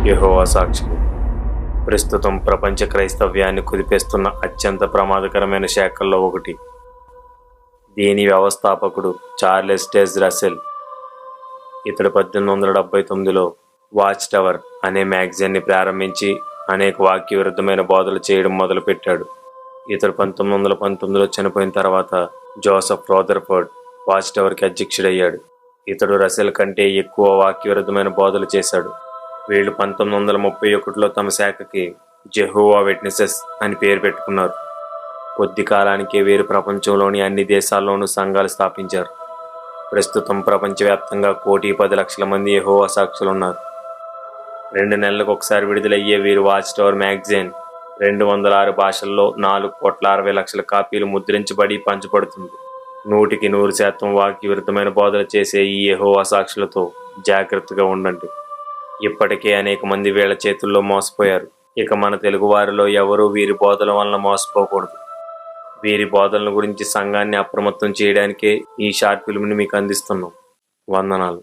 యెహోవా సాక్షులు ప్రస్తుతం ప్రపంచ క్రైస్తవ్యాన్ని కుదిపేస్తున్న అత్యంత ప్రమాదకరమైన శాఖల్లో ఒకటి. దీని వ్యవస్థాపకుడు చార్లెస్ డెజ్ రసెల్. ఇతడు 1879లో వాచ్ టవర్ అనే మ్యాగజైన్ని ప్రారంభించి అనేక వాక్య విరుద్ధమైన బోధలు చేయడం మొదలుపెట్టాడు. ఇతడు 1919లో చనిపోయిన తర్వాత జోసెఫ్ రదర్ఫోర్డ్ వాచ్ టవర్కి అధ్యక్షుడయ్యాడు. ఇతడు రసెల్ కంటే ఎక్కువ వాక్య విరుద్ధమైన బోధలు చేశాడు. వీళ్ళు 1931లో తమ శాఖకి జెహోవా విట్నెసెస్ అని పేరు పెట్టుకున్నారు. కొద్ది కాలానికే వీరు ప్రపంచంలోని అన్ని దేశాల్లోనూ సంఘాలు స్థాపించారు. ప్రస్తుతం ప్రపంచవ్యాప్తంగా 1,10,00,000 మంది యెహోవా సాక్షులు ఉన్నారు. 2 నెలలకు ఒకసారి విడుదలయ్యే వీరు వాచ్ టవర్ మ్యాగజైన్ 206 భాషల్లో 4,60,00,000 కాపీలు ముద్రించబడి పంచబడుతుంది. 100% వాక్య విరుద్ధమైన బోధలు చేసే ఈ యెహోవా సాక్షులతో జాగ్రత్తగా ఉండండి. ఇప్పటికే అనేక మంది వీళ్ళ చేతుల్లో మోసపోయారు. ఇక మన తెలుగు వారిలో ఎవరూ వీరి బోధల వలన మోసపోకూడదు. వీరి బోధనల గురించి సంఘాన్ని అప్రమత్తం చేయడానికే ఈ షార్ట్ ఫిల్మ్ని మీకు అందిస్తున్నాం. వందనాలు.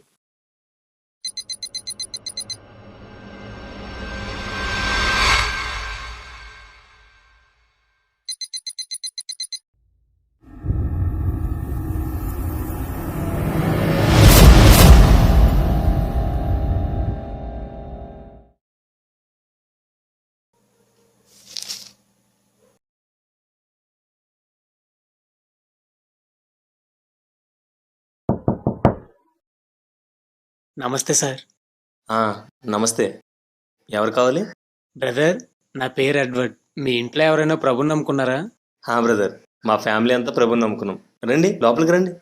నమస్తే సార్. నమస్తే. ఎవరు కావాలి? బ్రదర్, నా పేరు ఎడ్వర్డ్. మీ ఇంట్లో ఎవరైనా ప్రభుని నమ్ముకున్నారా? బ్రదర్, మా ఫ్యామిలీ అంతా ప్రభుని నమ్ముకున్నాం. రండి, లోపలికి రండి.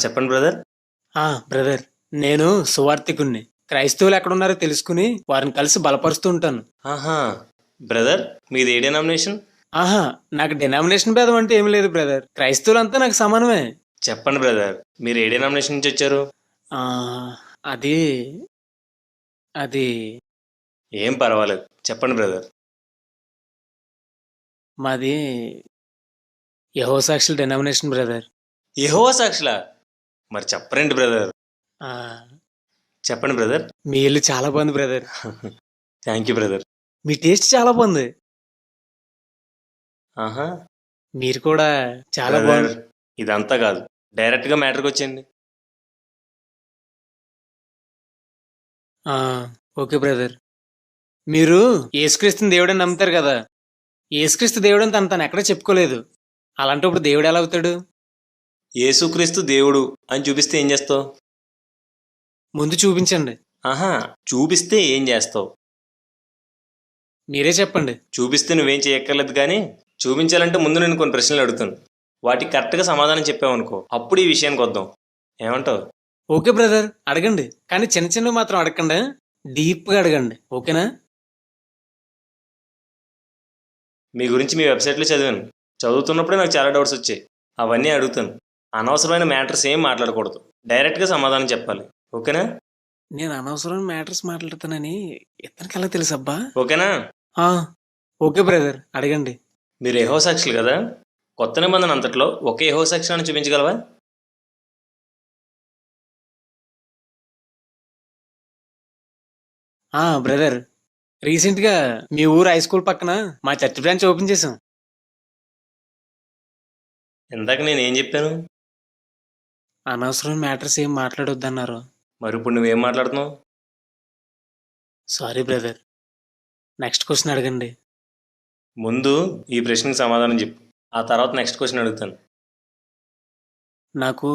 చెప్పండి బ్రదర్. బ్రదర్, నేను సువార్థికుణ్ణి. క్రైస్తవులు ఎక్కడున్నారో తెలుసుకుని వారిని కలిసి బలపరుస్తూ ఉంటాను. బ్రదర్, మీది ఏ డినామినేషన్? నాకు డినామినేషన్ భేదం అంటే ఏమి లేదు బ్రదర్. క్రైస్తవులంతా నాకు సమానమే. చెప్పండి బ్రదర్, మీరు ఏ డినామినేషన్ నుంచి వచ్చారు? అది అది ఏం పర్వాలేదు, చెప్పండి బ్రదర్. మాది యెహోవా సాక్షుల డినామినేషన్ బ్రదర్. యెహోవా సాక్షులా? మరి చెప్పరండి బ్రదర్. చెప్పండి బ్రదర్. మీ ఇల్లు చాలా బాగుంది brother. Thank you brother. Me taste చాలా బాగుంది. మీరు కూడా చాలా బాగుంది. ఇదంతా కాదు, డైరెక్ట్ గా మ్యాటర్కి వచ్చేయండి. Okay brother. మీరు యేసుక్రీస్తుని దేవుడని నమ్ముతారు కదా. యేసుక్రీస్తు దేవుడని తను ఎక్కడ చెప్పుకోలేదు. అలాంటప్పుడు దేవుడు ఎలా అవుతాడు? యేసుక్రీస్తు దేవుడు అని చూపిస్తే ఏం చేస్తావు? ముందు చూపించండి. చూపిస్తే ఏం చేస్తావు? మీరే చెప్పండి. చూపిస్తే నువ్వేం చేయక్కర్లేదు, కానీ చూపించాలంటే ముందు నేను కొన్ని ప్రశ్నలు అడుగుతాను. వాటికి కరెక్ట్గా సమాధానం చెప్పావనుకో, అప్పుడు ఈ విషయానికి వద్దాం. ఏమంటావు? ఓకే బ్రదర్, అడగండి. కానీ చిన్న చిన్నవి మాత్రం అడగండి. డీప్గా అడగండి, ఓకేనా? మీ గురించి మీ వెబ్సైట్లో చదివాను. చదువుతున్నప్పుడే నాకు చాలా డౌట్స్ వచ్చాయి. అవన్నీ అడుగుతాను. అనవసరమైన మ్యాటర్స్ ఏం మాట్లాడకూడదు. డైరెక్ట్గా సమాధానం చెప్పాలి, ఓకేనా? నేను అనవసరమైన మ్యాటర్స్ మాట్లాడుతానని ఇతనికి ఎలా తెలుసు అబ్బా? ఓకేనా? ఓకే బ్రదర్, అడగండి. మీరు యెహోవా సాక్షులు కదా. కొత్త నిబంధన అంతట్లో ఒకే యెహోవా సాక్షిని చూపించగలవా? బ్రదర్, రీసెంట్గా మీ ఊరు హై స్కూల్ పక్కన మా చర్చ్ బ్రాంచ్ ఓపెన్ చేసాం. ఇందాక నేను ఏం చెప్పాను? అనవసరమైన మ్యాటర్స్ ఏం మాట్లాడొద్దన్నారు. మరి ఇప్పుడు నువ్వేం మాట్లాడుతున్నావు? Sorry brother. నెక్స్ట్ క్వశ్చన్ అడగండి. ముందు ఈ ప్రశ్నకి సమాధానం చెప్పు, ఆ తర్వాత నెక్స్ట్ క్వశ్చన్ అడుగుతాను. నాకు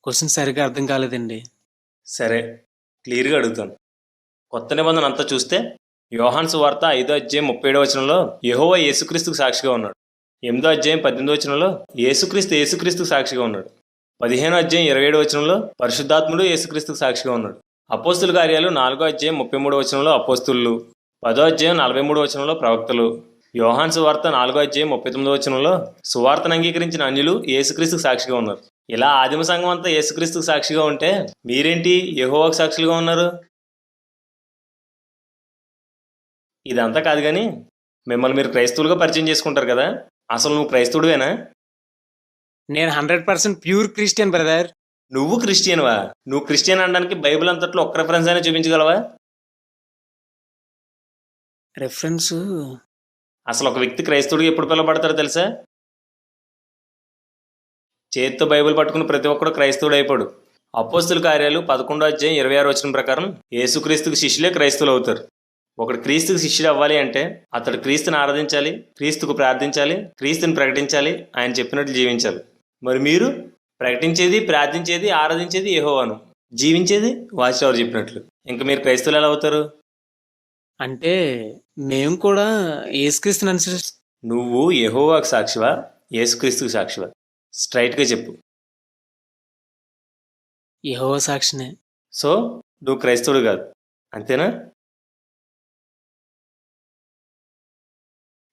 క్వశ్చన్ సరిగ్గా అర్థం కాలేదండి. సరే, క్లియర్గా అడుగుతాను. కొత్త నిబంధన అంతా చూస్తే యోహాను సువార్త 5వ అధ్యాయం 37వ వచనంలో యెహోవా యేసుక్రీస్తుకు సాక్షిగా ఉన్నాడు. 8వ అధ్యాయం 18వ వచనంలో యేసుక్రీస్తుకు సాక్షిగా ఉన్నాడు. 15వ అధ్యాయం 27వ వచనంలో పరిశుద్ధాత్ముడు యేసుక్రీస్తుకు సాక్షిగా ఉన్నాడు. అపోస్తుల కార్యాలు 4వ అధ్యాయం 33వ వచనంలో అపోస్తులు, 10వ అధ్యాయం 43వ వచనంలో ప్రవక్తలు, యోహాను సువార్త 4వ అధ్యాయం 39వ వచనంలో సువార్తను అంగీకరించిన అన్యులు యేసుక్రీస్తుకు సాక్షిగా ఉన్నారు. ఇలా ఆదిమ సంఘం అంతా యేసుక్రీస్తుకు సాక్షిగా ఉంటే మీరేంటి యెహోవాకు సాక్షులుగా ఉన్నారు? ఇదంతా కాదు కానీ మిమ్మల్ని మీరు క్రైస్తవులుగా పరిచయం చేసుకుంటారు కదా, అసలు నువ్వు క్రైస్తవుడివేనా? నేను 100% ప్యూర్ క్రిస్టియన్ బ్రదర్. నువ్వు క్రిస్టియన్వా? నువ్వు క్రిస్టియన్ అనడానికి బైబిల్ అంతట్లో ఒక్క రెఫరెన్స్ అయినా చూపించగలవా? రెఫరెన్స్ అసలు ఒక వ్యక్తి క్రైస్తవుడిగా ఎప్పుడు పిలువబడతారో తెలుసా? చేతితో బైబిల్ పట్టుకుని ప్రతి ఒక్కడు క్రైస్తవుడు అయిపోడు. అపోస్తుల కార్యాలు 11 అధ్యాయం 26 ప్రకారం యేసుక్రీస్తుకు శిష్యులే క్రైస్తవులు అవుతారు. ఒకడు క్రీస్తుకు శిష్యుడు అవ్వాలి అంటే అతడు క్రీస్తుని ఆరాధించాలి, క్రీస్తుకు ప్రార్థించాలి, క్రీస్తుని ప్రకటించాలి, ఆయన చెప్పినట్లు జీవించాలి. మరి మీరు ప్రకటించేది, ప్రార్థించేది, ఆరాధించేది యెహోవాను, జీవించేది వాచ్ టవర్ చెప్పినట్లు. ఇంకా మీరు క్రైస్తవులు ఎలా అవుతారు? అంటే మేము కూడా యేసుక్రీస్తుని అనుసరి నువ్వు యెహోవాకు సాక్షివా, యేసుక్రీస్తుకు సాక్షివా? స్ట్రైట్గా చెప్పు. యెహోవా సాక్షినే. సో నువ్వు క్రైస్తవుడు కాదు, అంతేనా?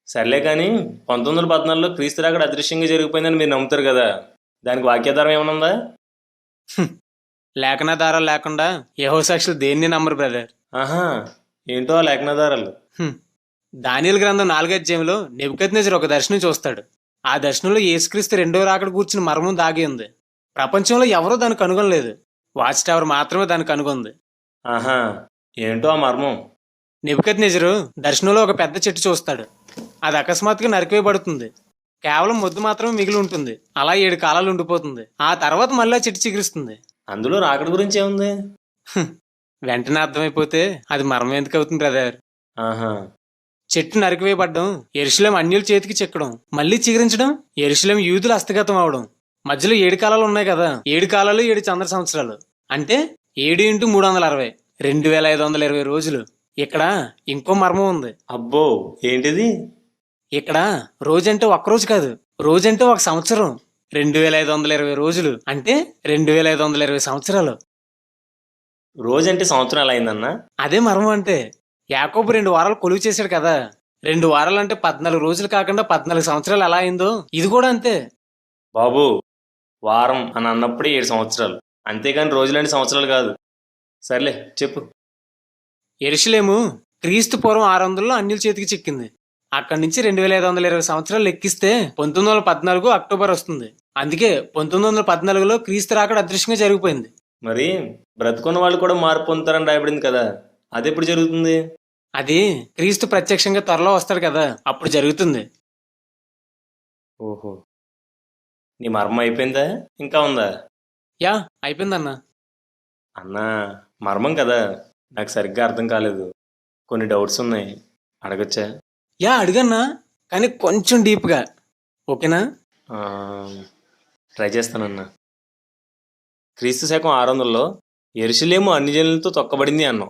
సర్లే కానీ 1914లో క్రీస్తు రాకడ అదృశ్యంగా జరిగిపోయిందని మీరు నమ్ముతారు కదా, దానికి వాక్యాధారం ఏమైనా ఉందా? లేఖనాధారాలు లేకుండా యెహోవా సాక్షులు దేన్ని నమ్మరు బ్రదర్. ఆహా, ఏంటో ఆ లేఖనాధారాలు? దానియేలు గ్రంథం 4వ అధ్యాయంలో నెబుకద్నెజరు ఒక దర్శనం చూస్తాడు. ఆ దర్శనంలో యేసుక్రీస్తు రెండో రాకడ కూర్చుని మర్మం దాగి ఉంది. ప్రపంచంలో ఎవరూ దాన్ని కనుగొనలేదు. వాచ్ టవర్ మాత్రమే దాన్ని కనుగొంది. ఆహా, ఏంటో ఆ మర్మం? నెబుకద్నెజరు దర్శనంలో ఒక పెద్ద చెట్టు చూస్తాడు. అది అకస్మాత్తుగా నరికివేయబడుతుంది. కేవలం మొద్దు మాత్రమే మిగిలి ఉంటుంది. అలా 7 కాలాలు ఉండిపోతుంది. ఆ తర్వాత మళ్ళీ ఆ చెట్టు చిగురిస్తుంది. అందులో రాకడ గురించి ఏముంది? వెంటనే అర్థమైపోతే అది మర్మం ఎందుకు అవుతుంది బ్రదర్? ఆహా, చెట్టు నరికివేయబడ్డం, యెరూషలేము అన్యుల చేతికి చిక్కడం, మళ్ళీ చిగురించడం, యెరూషలేము యూదుల హస్తగతం అవడం, మధ్యలో 7 కాలాలు ఉన్నాయి కదా. 7 కాలాలు 7 చంద్ర సంవత్సరాలు, అంటే 7 × 360 2520 రోజులు. ఇక్కడ ఇంకో మర్మం ఉంది. అబ్బో, ఏంటిది? ఇక్కడ రోజంటే ఒక్కరోజు కాదు, రోజంటే ఒక సంవత్సరం. 2520 రోజులు అంటే 2520 సంవత్సరాలు. రోజంటే సంవత్సరం ఎలా అయిందన్నా? అదే మర్మం అంటే. యాకోబు 2 వారాలు కొలువు చేశాడు కదా. 2 వారాలు అంటే 14 రోజులు కాకుండా 14 సంవత్సరాలు ఎలా అయిందో ఇది కూడా అంతే. బాబు, వారం అని అన్నప్పుడే 7 సంవత్సరాలు, అంతేగాని రోజులంటే సంవత్సరాలు కాదు. సర్లే చెప్పు. యెరూషలేము క్రీస్తు పూర్వం 600లో అన్యుల చేతికి చిక్కింది. అక్కడి నుంచి 2520 సంవత్సరాలు లెక్కిస్తే 1914 అక్టోబర్ వస్తుంది. అందుకే 1914లో క్రీస్తు రాకడ అదృశ్యంగా జరిగిపోయింది. మరి బ్రతుకున్న వాళ్ళు కూడా మార్పు పొందుతారని రాయబడింది కదా, అది ఎప్పుడు జరుగుతుంది? అది క్రీస్తు ప్రత్యక్షంగా త్వరలో వస్తాడు కదా, అప్పుడు జరుగుతుంది. ఓహో, నీ మర్మం అయిపోయిందా, ఇంకా ఉందా? యా, అయిపోయిందన్నా. అన్నా, మర్మం కదా, నాకు సరిగ్గా అర్థం కాలేదు, కొన్ని డౌట్స్ ఉన్నాయి, అడగచ్చా? యా అడిగన్నా, కానీ కొంచెం డీప్గా. ఓకేనా? ట్రై చేస్తానన్నా. క్రీస్తు శకం 600లో యెరూషలేము అన్ని జనులతో తొక్కబడింది అన్నాం.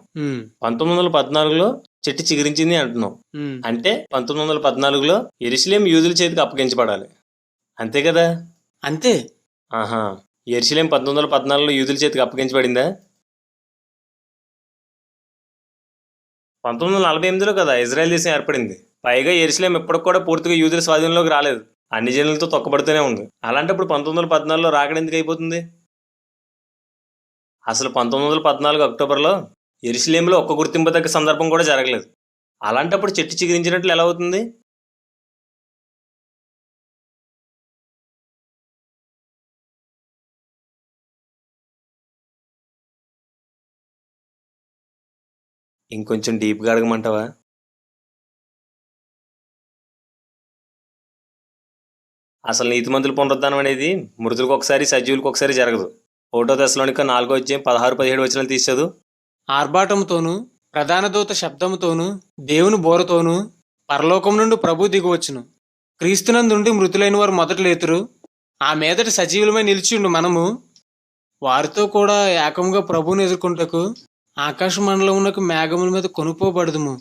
1914లో చెట్టు చిగురించింది అంటున్నాం. అంటే 1914లో యెరూషలేము యూదుల చేతికి అప్పగించబడాలి, అంతే కదా? అంతే. ఆహా, యెరూషలేము 1914లో యూదుల చేతికి అప్పగించబడిందా? 1948లో కదా ఇజ్రాయెల్ దేశం ఏర్పడింది. పైగా యెరూషలేము ఇప్పటికి కూడా పూర్తిగా యూదుల స్వాధీనంలోకి రాలేదు, అన్ని జనులతో తొక్కబడుతూనే ఉంది. అలాంటప్పుడు 1914లో రాకడ ఎందుకు అయిపోతుంది? అసలు 1914 అక్టోబర్లో యెరూషలేములో ఒక్క గుర్తింపు సందర్భం కూడా జరగలేదు. అలాంటప్పుడు చెట్టు చిగురించినట్లు ఎలా అవుతుంది? ఇంకొంచెం డీప్గా అడగమంటావా? అసలు నీతిమంతుల పునరుద్ధానం అనేది మృతులకు ఒకసారి, సజీవులకు ఒకసారి జరగదు. 1 తెస్సలోనిక 4వ అధ్యాయం 16-17 వచనాలు తీసేదు. ఆర్భాటముతోను, ప్రధాన దూత శబ్దముతోను, దేవుని బోరతోను పరలోకం నుండి ప్రభు దిగువచ్చును. క్రీస్తునందుండి మృతులైన వారు మొదట లేతురు. ఆ మీదట సజీవులమై నిలిచిండు మనము వారితో కూడా ఏకముగా ప్రభువును ఎదుర్కొంటకు ఆకాశ మండలమునకు మేఘముల మీద కొనుక్కోబడదుము.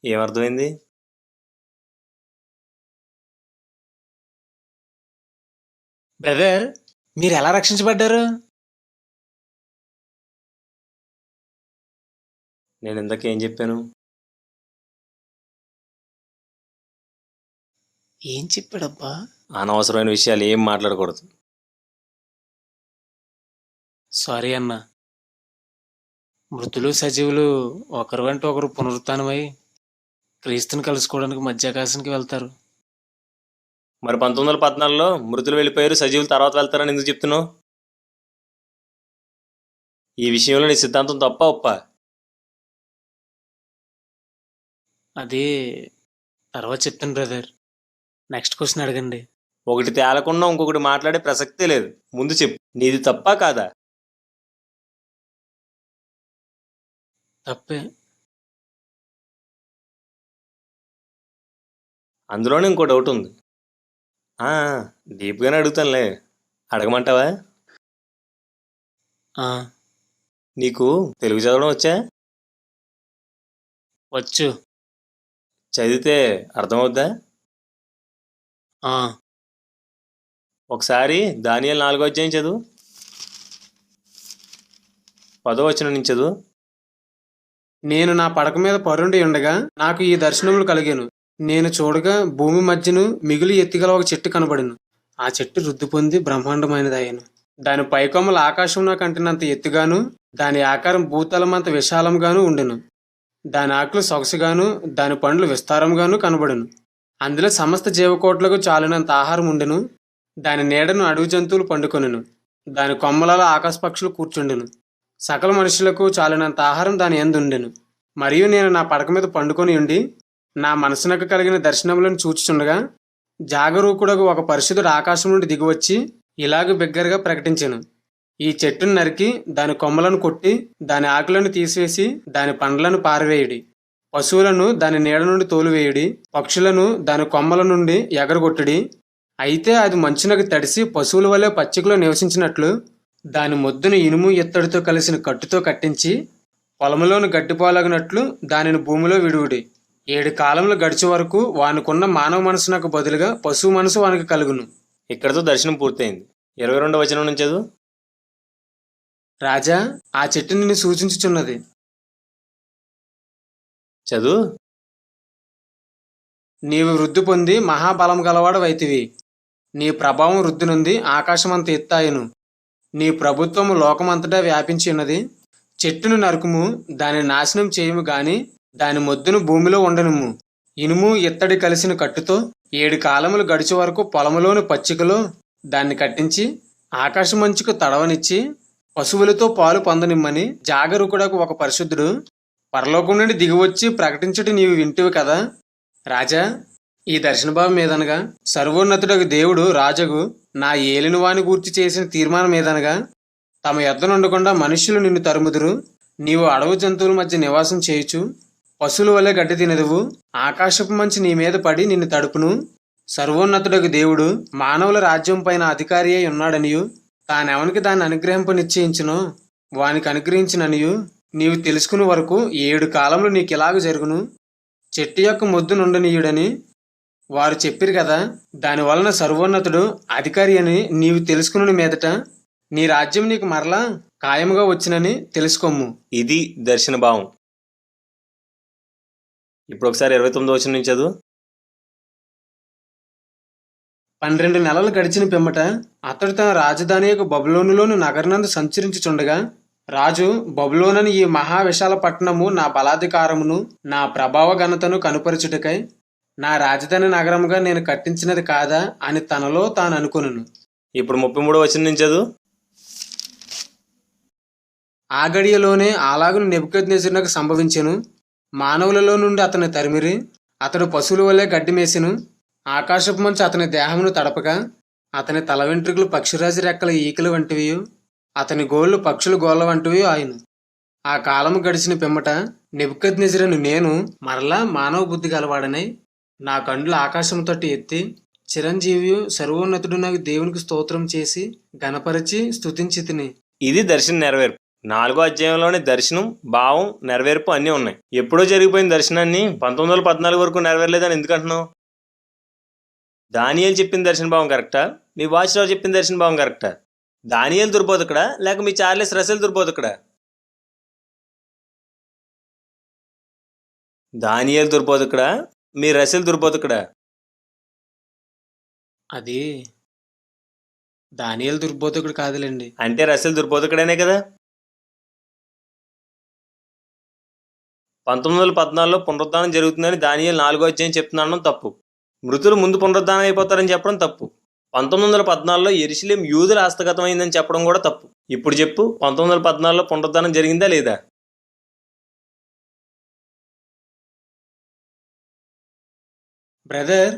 ఏమర్థమైంది? బ్రదర్, మీరు ఎలా రక్షించబడ్డారు? నేను ఇందాకేం చెప్పాను? ఏం చెప్పాడబ్బా? అనవసరమైన విషయాలు ఏం మాట్లాడకూడదు. సారీ అన్నా. మృతులు సజీవులు ఒకరు వెంట ఒకరు పునరుత్థానమై క్రీస్తుని కలుసుకోవడానికి మధ్యాకాశానికి వెళ్తారు. మరి 1914లో మృతులు వెళ్ళిపోయారు, సజీవులు తర్వాత వెళ్తారని ఎందుకు చెప్తున్నావు? ఈ విషయంలో నీ సిద్ధాంతం తప్ప ఒప్ప? అది తర్వాత చెప్తాను బ్రదర్. నెక్స్ట్ క్వశ్చన్ అడగండి. ఒకటి తేలకుండా ఇంకొకటి మాట్లాడే ప్రసక్తే లేదు. ముందు చెప్పు, నీది తప్పా కాదా? తప్పే. అందులోనే ఇంకో డౌట్ ఉంది. డీప్గానే అడుగుతానులే, అడగమంటావా? ఆ, నీకు తెలుగు చదవడం వచ్చా? వచ్చు. చదివితే అర్థమవుద్దా? ఆ, ఒకసారి దానియేలు 4వ అధ్యాయం చదువు, 10వ వచనం నుంచి చదువు. నేను నా పడక మీద పరుండి ఉండగా నాకు ఈ దర్శనములు కలిగాను. నేను చూడగా భూమి మధ్యను మిగులు ఎత్తుగల ఒక చెట్టు కనబడెను. ఆ చెట్టు వృద్ధి పొంది బ్రహ్మాండమైనదయ్యను. దాని పైకొమ్మలు ఆకాశం కంటినంత ఎత్తుగాను, దాని ఆకారం భూతలమంత విశాలంగాను ఉండెను. దాని ఆకులు సొగసుగాను, దాని పండ్లు విస్తారంగాను కనబడెను. అందులో సమస్త జీవకోట్లకు చాలినంత ఆహారం ఉండెను. దాని నీడను అడవి జంతువులు పండుకొనెను. దాని కొమ్మలలో ఆకాశ పక్షులు కూర్చుండెను. సకల మనుషులకు చాలినంత ఆహారం దాని యందు ఉండెను. మరియు నేను నా పడక మీద పండుకొని ఉండి నా మనసునకు కలిగిన దర్శనములను చూచుచుండగా జాగరూకుడగు ఒక పరిశుద్ధుడు ఆకాశం నుండి దిగివచ్చి ఇలాగ బిగ్గరగా ప్రకటించెను. ఈ చెట్టును నరికి దాని కొమ్మలను కొట్టి దాని ఆకులను తీసివేసి దాని పండ్లను పారవేయుడి. పశువులను దాని నీడ నుండి తోలివేయుడి. పక్షులను దాని కొమ్మల నుండి ఎగరగొట్టుడి. అయితే అది మంచునకు తడిసి పశువుల వలె పచ్చికలో నివసించినట్లు దాని మొద్దును ఇనుము ఇత్తడితో కలిసిన కట్టుతో కట్టించి పొలములోని గడ్డిపాలగినట్లు దానిని భూమిలో విడువుడి. 7 కాలములు గడిచే వరకు వానికున్న మానవ మనసునకు బదులుగా పశువు మనసు వానికి కలుగును. ఇక్కడతో దర్శనం పూర్తయింది. 22వ వచనం నుంచి చదువు. రాజా, ఆ చెట్టు నిన్ను సూచించుచున్నది. చదువు. నీవు వృద్ధి పొంది మహాబలం గలవాడవైతివి. నీ ప్రభావం వృద్ధి నుండి ఆకాశమంత ఎత్తాయను. నీ ప్రభుత్వము లోకమంతటా వ్యాపించి ఉన్నది. చెట్టును నరుకుము, దాని నాశనం చేయుము గాని దాని మొద్దును భూమిలో ఉండనుము. ఇనుము ఇత్తడి కలిసిన కట్టుతో 7 కాలములు గడిచే వరకు పొలములోని పచ్చికలో దాన్ని కట్టించి ఆకాశమంచుకు తడవనిచ్చి పశువులతో పాలు పొందనిమ్మని జాగరూకుడకు ఒక పరిశుద్ధుడు పరలోకం నుండి దిగివచ్చి ప్రకటించుట నీవు వింటివి కదా. రాజా, ఈ దర్శనభావం మీదనగా సర్వోన్నతుడకు దేవుడు రాజగు నా ఏలిన వాని గూర్చి చేసిన తీర్మానం మీదనగా తమ యొద్దనుండకుండా మనుష్యులు నిన్ను తరుముదురు. నీవు అడవి జంతువుల మధ్య నివాసం చేయుచు పశువుల వలె గడ్డి తినదువు. ఆకాశపు మంచి నీ మీద పడి నిన్ను తడుపును. సర్వోన్నతుడకు దేవుడు మానవుల రాజ్యం పైన అధికారి అయి ఉన్నాడనియు తానెవనికి దాన్ని అనుగ్రహింప నిశ్చయించునో వానికి అనుగ్రహించిననియు నీవు తెలుసుకుని వరకు 7 కాలములు నీకిలాగ జరుగును. చెట్టు యొక్క మొద్దు నుండనీయుడని వారు చెప్పిరు కదా. దాని వలన సర్వోన్నతుడు అధికారి అని నీవు తెలుసుకుని మీదట నీ రాజ్యం నీకు మరలా ఖాయముగా వచ్చినని తెలుసుకోము. ఇది దర్శన భావం. ఇప్పుడు ఒకసారి 29వ వచనం నుంచి చదువు. 12 నెలలు గడిచిన పిమ్మట అతడు తన రాజధాని యొక్క బబులోనులోని నగరనందు సంచరించుచుండగా రాజు, బబులోనని ఈ మహావిశాల పట్టణము నా బలాధికారమును నా ప్రభావ ఘనతను కనుపరచుటకై నా రాజధాని నగరముగా నేను కట్టించినది కాదా అని తనలో తాను అనుకొనును. ఇప్పుడు 33వ వచనం నుంచి చదువు. ఆ గడియలోనే అలాగును నెబుకద్నెజరునకు సంభవించెను. మానవులలో నుండి అతని తరిమిరి. అతడు పశువుల వలె గడ్డి మేసెను. ఆకాశపు మంచు అతని దేహమును తడపగా అతని తల వెంట్రుకలు పక్షిరాజు రెక్కల ఈకలు వంటివి, అతని గోళ్లు పక్షుల గోళ్ల వంటివి ఆయను. ఆ కాలము గడిచిన పిమ్మట నెబుకద్నెజరును నేను మరలా మానవ బుద్ధి గలవాడనై నా కండ్లు ఆకాశము తట్టు ఎత్తి చిరంజీవియు సర్వోన్నతుడు నాకు దేవునికి స్తోత్రం చేసి గణపరిచి స్తుతించి తిని. ఇది దర్శనం నెరవేర్పు. 4వ అధ్యాయంలోనే దర్శనం, భావం, నెరవేర్పు అన్నీ ఉన్నాయి. ఎప్పుడో జరిగిపోయిన దర్శనాన్ని 1914 వరకు నెరవేరలేదని ఎందుకు అంటున్నావు? దానియేలు చెప్పిన దర్శన భావం కరెక్టా? మీ వాచ్రావు చెప్పిన దర్శన భావం కరెక్టా? దానియేలు దుర్బోధకుడా లేక మీ చార్లెస్ రసెల్ దుర్బోధకుడా? దానియేలు దుర్బోధకుడా మీ రసెల్ దుర్బోధకుడా? అది దానియేలు దుర్బోధకుడు కాదులేండి. అంటే రసెల్ దుర్బోధకుడేనే కదా. 1914లో పునరుద్ధానం జరుగుతుందని దానియేలు 4వ అధ్యాయం చెప్తున్నాను తప్పు. మృతులు ముందు పునరుద్ధానం అయిపోతారని చెప్పడం తప్పు. 1914లో యెరూషలేం యూదుల హస్తగతం అయిందని చెప్పడం కూడా తప్పు. ఇప్పుడు చెప్పు, 1914లో పునరుద్ధానం జరిగిందా లేదా? బ్రదర్,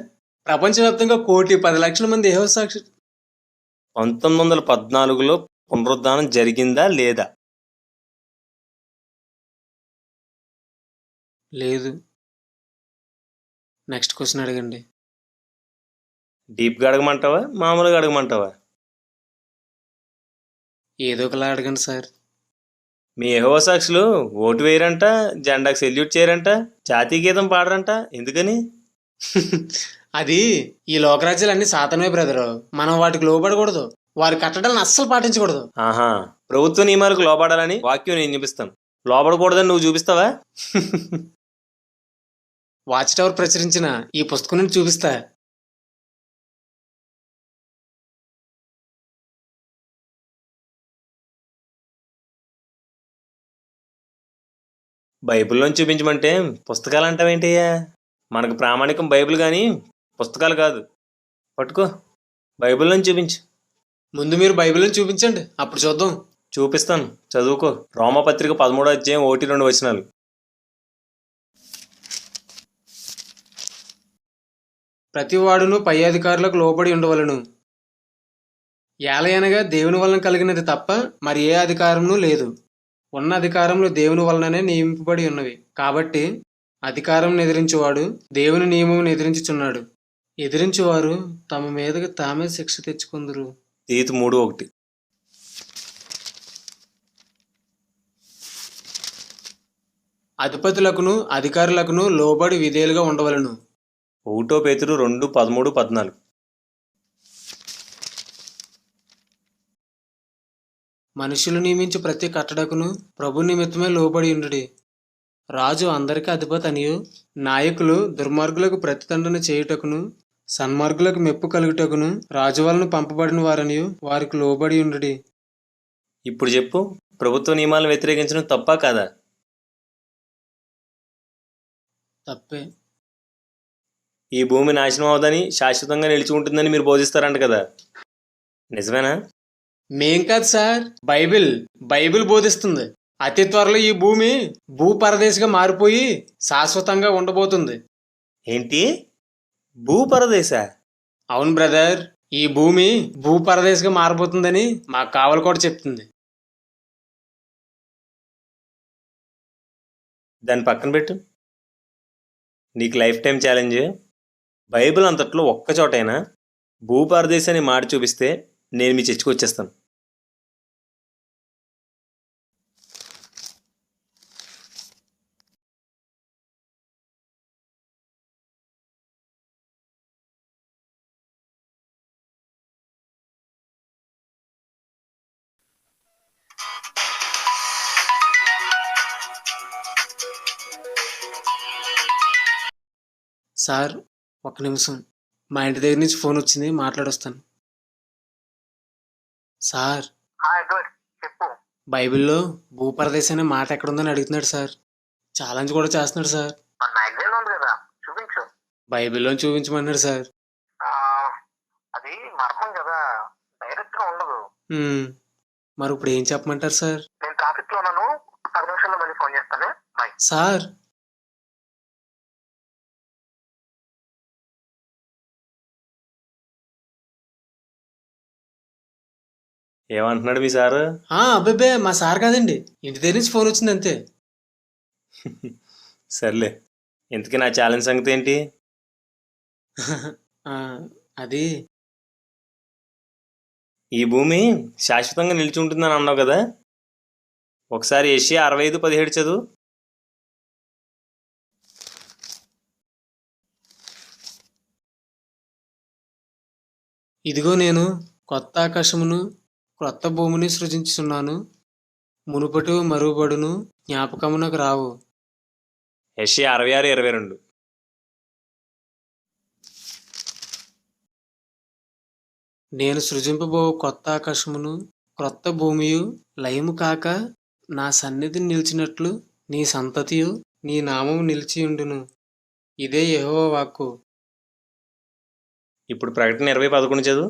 ప్రపంచవ్యాప్తంగా 1,10,00,000 మంది యెహోవా సాక్షి. 1914లో పునరుద్ధానం జరిగిందా లేదా? లేదు. నెక్స్ట్ క్వశ్చన్ అడగండి. డీప్గా అడగమంటావా, మామూలుగా అడగమంటావా? ఏదో ఒకలా అడగండి సార్. మీ యెహోవా సాక్షులు ఓటు వేయరంట, జెండాకు సెల్యూట్ చేయరంట, జాతీయ గీతం పాడరంట. ఎందుకని? అది ఈ లోకరాజ్యాలన్నీ సాతానే బ్రదరు. మనం వాటికి లోబడకూడదు. వారి కట్టడాలను అస్సలు పాటించకూడదు. ఆహా, ప్రభుత్వ నియమాలకు లోబడాలని వాక్యం నేను చూపిస్తాను. లోబడకూడదని నువ్వు చూపిస్తావా? వాచ్ టవర్ ప్రచురించిన ఈ పుస్తకం నుండి చూపిస్తా. బైబిల్లోని చూపించమంటే పుస్తకాలు అంటావేంటయ్యా? మనకు ప్రామాణికం బైబిల్ కానీ పుస్తకాలు కాదు. పట్టుకో, బైబిల్లోని చూపించు. ముందు మీరు బైబిల్ని చూపించండి, అప్పుడు చూద్దాం. చూపిస్తాను, చదువుకో. రోమపత్రిక 13వ అధ్యాయం 1-2 వచనాలు. ప్రతివాడును పై అధికారులకు లోబడి ఉండవలను. ఏలయనగా దేవుని వలన కలిగినది తప్ప మరి ఏ అధికారమును లేదు. ఉన్న అధికారములు దేవుని వలననే నియమింపబడి ఉన్నవి. కాబట్టి అధికారం ఎదిరించువాడు దేవుని నియమమును ఎదిరించుచున్నాడు. ఎదిరించువారు తమ మీదకి తామే శిక్ష తెచ్చుకుందురు. తీతు 3:1. అధిపతులకును అధికారులకును లోబడి విధేయులుగా ఉండవలను. 1 పేతురు 2:13-14. మనుషులు నియమించు ప్రతి కట్టడకును ప్రభు నిమిత్తమే లోబడి ఉండుడి. రాజు అందరికీ అధిపతి అనియు, నాయకులు దుర్మార్గులకు ప్రతిదండన చేయుటకును సన్మార్గులకు మెప్పు కలుగుటకును రాజు వలన పంపబడిన వారనియు వారికి లోబడి ఉండుడి. ఇప్పుడు చెప్పు, ప్రభుత్వ నియమాలను వ్యతిరేకించడం తప్పా కాదా? తప్పే. ఈ భూమి నాశనం అవదని, శాశ్వతంగా నిలిచి ఉంటుందని మీరు బోధిస్తారంట కదా, నిజమేనా? మేం కాదు సార్, బైబిల్ బోధిస్తుంది. అతి త్వరలో ఈ భూమి భూపరదేశిగా మారిపోయి శాశ్వతంగా ఉండబోతుంది. ఏంటి, భూపరదేశ? అవును బ్రదర్, ఈ భూమి భూపరదేశిగా మారబోతుందని మా కావలి కూడా చెప్తుంది. దాన్ని పక్కన పెట్టు. నీకు లైఫ్ టైం ఛాలెంజ్. బైబిల్ అంతట్లో ఒక్క చోటైనా భూపరదేశాన్ని మాట చూపిస్తే నేను మీ చర్చికి వచ్చేస్తాను. సార్, ఒక్క నిమిషం. మా ఇంటి దగ్గర నుంచి ఫోన్ వచ్చింది, మాట్లాడొస్తాను. సార్, బైబిల్లో భూపరదేశం అనే మాట ఎక్కడుందని అడుగుతున్నాడు సార్. ఛాలెంజ్ కూడా చేస్తున్నాడు సార్. బైబిల్లో చూపించమన్నాడు సార్. మరి ఇప్పుడు ఏం చెప్పమంటారు సార్? సార్, ఏమంటున్నాడు మీ సారు? అబ్బాయి మా సార్ కాదండి, ఇంటి దగ్గర నుంచి ఫోన్ వచ్చింది అంతే. సర్లే, ఇంతకీ నా ఛాలెంజ్ సంగతి ఏంటి? అది ఈ భూమి శాశ్వతంగా నిలిచి ఉంటుందని అన్నావు కదా, ఒకసారి యెషయా 65:17 చదువు. ఇదిగో నేను కొత్త ఆకాశమును క్రొత్త భూమిని సృజించుచున్నాను, మునుపటి మరుగుబడును జ్ఞాపకమునకు రావు. యెషయా 66:22. నేను సృజింపబో కొత్త ఆకాశమును క్రొత్త భూమియు లయము కాక నా సన్నిధిని నిలిచినట్లు నీ సంతతియు నీ నామము నిలిచియుండును. ఇదే యెహోవా వాక్కు. ఇప్పుడు ప్రకటన 20:11 చదువు.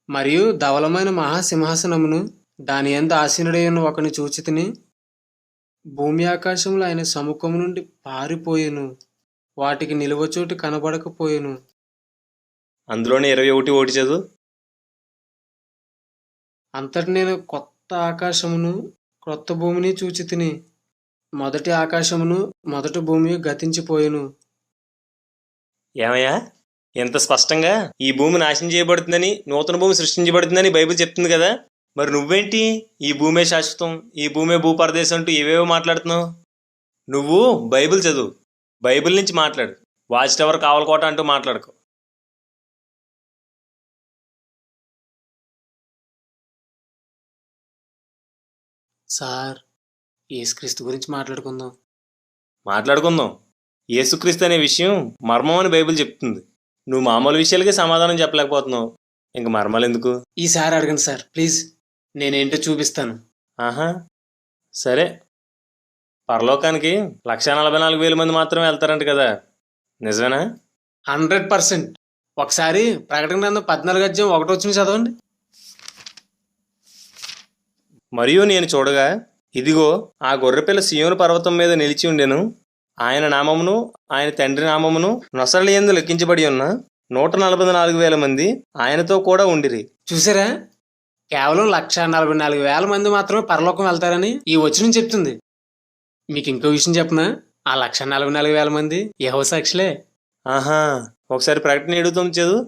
మరియు ధవలమైన మహాసింహాసనమును దాని యందు ఆసీనుడై ఉన్న ఒకని చూచితిని. భూమి ఆకాశములు ఆయన సముఖము నుండి పారిపోయెను. వాటికి నిలువచోటు కనబడకపోయెను. అందులోనే 21 చదువు. అంతటి నేను కొత్త ఆకాశమును క్రొత్త భూమిని చూచితిని. మొదటి ఆకాశమును మొదటి భూమి గతించిపోయెను. ఏమయ్యా, ఎంత స్పష్టంగా ఈ భూమి నాశనం చేయబడుతుందని, నూతన భూమి సృష్టించబడుతుందని బైబిల్ చెప్తుంది కదా. మరి నువ్వేంటి ఈ భూమే శాశ్వతం, ఈ భూమే భూపరదేశం అంటూ ఏవేవో మాట్లాడుతున్నావు? నువ్వు బైబిల్ చదువు, బైబిల్ నుంచి మాట్లాడు. వాచ్ టవర్ కావాలకోట అంటూ మాట్లాడుకో. సార్, యేసుక్రీస్తు గురించి మాట్లాడుకుందాం. మాట్లాడుకుందాం. యేసుక్రీస్తు అనే విషయం మర్మం అని బైబిల్ చెప్తుంది. నువ్వు మామూలు విషయాలకే సమాధానం చెప్పలేకపోతున్నావు, ఇంక మర్మాలు ఎందుకు? ఈసారి అడగండి సార్, ప్లీజ్. నేనేంటో చూపిస్తాను. ఆహా, సరే. పరలోకానికి 1,44,000 మంది మాత్రమే వెళ్తారంట కదా, నిజమేనా? 100%. ఒకసారి ప్రకటన గ్రంథం 14:1 చదవండి. మరియు నేను చూడగా, ఇదిగో, ఆ గొర్రెపిల్ల సీయోను పర్వతం మీద నిలిచి ఉండెను. ఆయన నామమును ఆయన తండ్రి నామమును నొసళ్ళ యందు లెక్కించబడి ఉన్న 144,000 మంది ఆయనతో కూడా ఉండిరి. చూసారా, కేవలం 1,44,000 మంది మాత్రమే పరలోకం వెళ్తారని ఈ వచనం చెప్తుంది. మీకు ఇంకో విషయం చెప్పనా? ఆ 1,44,000 మంది యెహోవా సాక్షులే. ఆహా, ఒకసారి ప్రకటన 7:9 చదువు.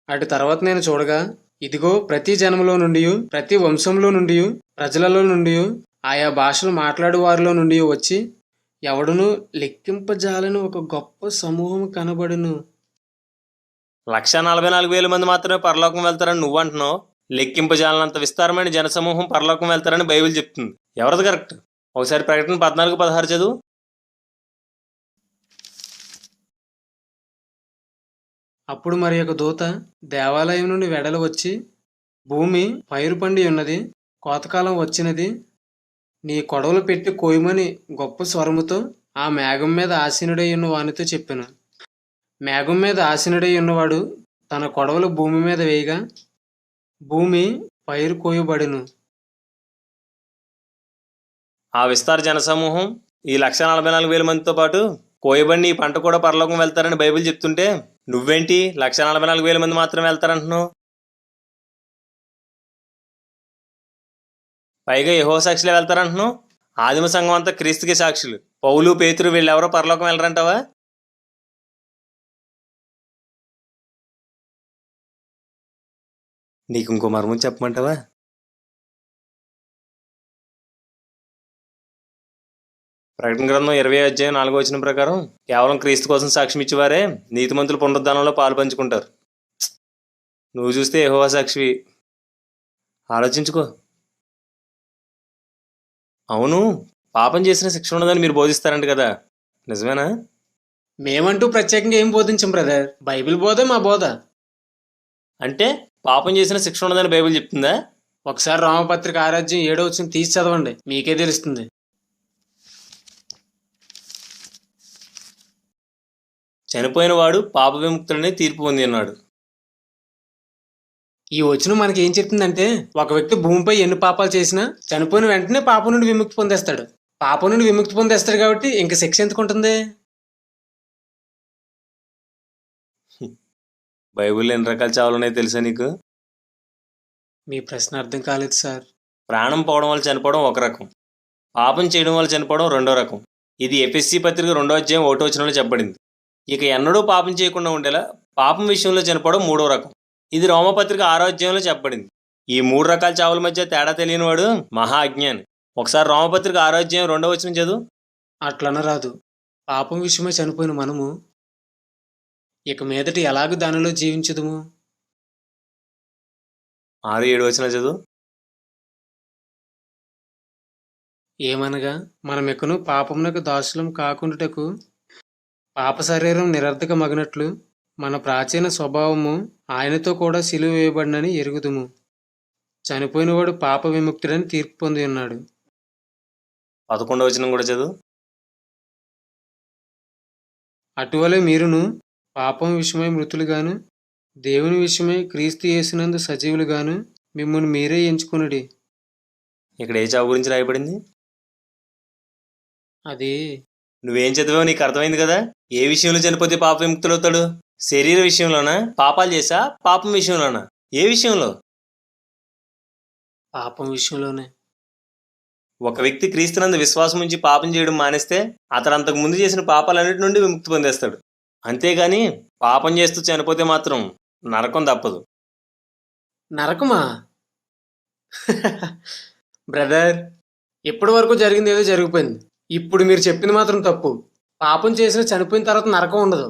అటు తర్వాత నేను చూడగా, ఇదిగో, ప్రతి జనములో నుండి, ప్రతి వంశంలో నుండి, ప్రజలలో నుండి, ఆయా భాషలు మాట్లాడు వారిలో నుండి వచ్చి ఎవడును లెక్కింపజాలని ఒక గొప్ప సమూహం కనబడును. 1,44,000 మంది మాత్రమే పరలోకం వెళ్తారని నువ్వు అంటున్నావు. లెక్కింపజాలనంత విస్తారమైన జనసమూహం పరలోకం వెళ్తారని బైబిల్ చెప్తుంది. ఎవరిది కరెక్ట్? ఒకసారి ప్రకటన 14:16 చదువు. అప్పుడు మరి ఒక దూత దేవాలయం నుండి వెడలు వచ్చి, భూమి పైరు పండి ఉన్నది, కోతకాలం వచ్చినది, నీ కొడవలు పెట్టి కోయమని గొప్ప స్వరముతో ఆ మేఘం మీద ఆసీనుడై ఉన్న వానితో చెప్పాను. మేఘం మీద ఆసీనుడై ఉన్నవాడు తన కొడవలు భూమి మీద వేయగా భూమి పైరు కోయబడెను. ఆ విస్తార జనసమూహం ఈ 1,44,000 మందితో పాటు కోయబడి ఈ పంట కూడా పరలోకం వెళ్తారని బైబిల్ చెప్తుంటే నువ్వేంటి 1,44,000 మంది మాత్రమే వెళ్తారంటున్నావు? పైగా యెహోవా సాక్షులే వెళ్తారంటున్నావు. ఆదిమ సంఘం అంతా క్రీస్తుకి సాక్షులు. పౌలు, పేతురు వీళ్ళెవరో పరలోకం వెళ్ళరంటావా? నీకు ఇంకో మర్మం చెప్పమంటావా? ప్రకటన గ్రంథం 20:4 ప్రకారం కేవలం క్రీస్తు కోసం సాక్ష్యం ఇచ్చేవారే నీతిమంతుల పునరుద్ధానంలో పాలు పంచుకుంటారు. నువ్వు చూస్తే యెహోవా సాక్షివి. ఆలోచించుకో. అవును, పాపం చేసిన శిక్ష ఉండదని మీరు బోధిస్తారంట కదా, నిజమేనా? మేమంటూ ప్రత్యేకంగా ఏం బోధించం బ్రదర్. బైబిల్ బోధే మా బోధ. అంటే పాపం చేసిన శిక్ష ఉండదని బైబిల్ చెప్తుందా? ఒకసారి రోమపత్రిక 6:7 తీసి చదవండి, మీకే తెలుస్తుంది. చనిపోయిన వాడు పాప విముక్తుడని తీర్పు పొంది ఉన్నాడు. ఈ వచనం మనకి ఏం చెప్తుందంటే, ఒక వ్యక్తి భూమిపై ఎన్ని పాపాలు చేసినా చనిపోయిన వెంటనే పాపం నుండి విముక్తి పొందేస్తాడు. పాపం నుండి విముక్తి పొందేస్తాడు కాబట్టి ఇంక శిక్ష ఎందుకు ఉంటుంది? బైబిల్లో ఎన్ని రకాల చావులు ఉన్నాయో తెలుసా నీకు? మీ ప్రశ్న అర్థం కాలేదు సార్. ప్రాణం పోవడం వల్ల చనిపోవడం ఒక రకం, పాపం చేయడం వల్ల చనిపోవడం రెండో రకం. ఇది ఎఫెసీ పత్రిక 2:1 చెప్పబడింది. ఇక ఎన్నడూ పాపం చేయకుండా ఉండేలా పాపం విషయంలో చనిపోవడం మూడో రకం. ఇది రోమపత్రిక 6 చెప్పబడింది. ఈ 3 రకాల చావుల మధ్య తేడా తెలియనివాడు మహా అజ్ఞాని. ఒకసారి రోమపత్రిక 6:2 చదువు. అట్లన రాదు. పాపం విషయమై చనిపోయిన మనము ఇక మీదట ఎలాగూ దానిలో జీవించదుము? 6-7 చదువు. ఏమనగా, మనమికను పాపమునకు దాసులం కాకుండాటకు పాప శరీరం నిరర్ధక మగినట్లు మన ప్రాచీన స్వభావము ఆయనతో కూడా సిలువ వేయబడినని ఎరుగుదుము. చనిపోయినవాడు పాప విముక్తుడని తీర్పు పొంది ఉన్నాడు. 11వ వచనం కూడా చదువు. అటువలే మీరును పాపం విషయమై మృతులుగాను దేవుని విషయమై క్రీస్తు యేసునందు సజీవులుగాను మిమ్మును మీరే ఎంచుకొనుడి. ఇక్కడ ఏ చావు గురించి రాయబడింది? అది నువ్వేం చదివావు నీకు అర్థమైంది కదా. ఏ విషయంలో చనిపోతే పాప విముక్తులవుతాడు? శరీర విషయంలోనా? పాపాలు చేసా? పాపం విషయంలోనా? ఏ విషయంలో? పాపం విషయంలోనే. ఒక వ్యక్తి క్రీస్తునందు విశ్వాసం ఉంచి పాపం చేయడం మానేస్తే అతడు అంతకు ముందు చేసిన పాపాలన్నిటి నుండి విముక్తి పొందేస్తాడు. అంతేగాని పాపం చేస్తూ చనిపోతే మాత్రం నరకం తప్పదు. నరకమా? బ్రదర్, ఇప్పటి వరకు జరిగింది ఏదో జరిగిపోయింది. ఇప్పుడు మీరు చెప్పింది మాత్రం తప్పు. పాపం చేసిన చనిపోయిన తర్వాత నరకం ఉండదు.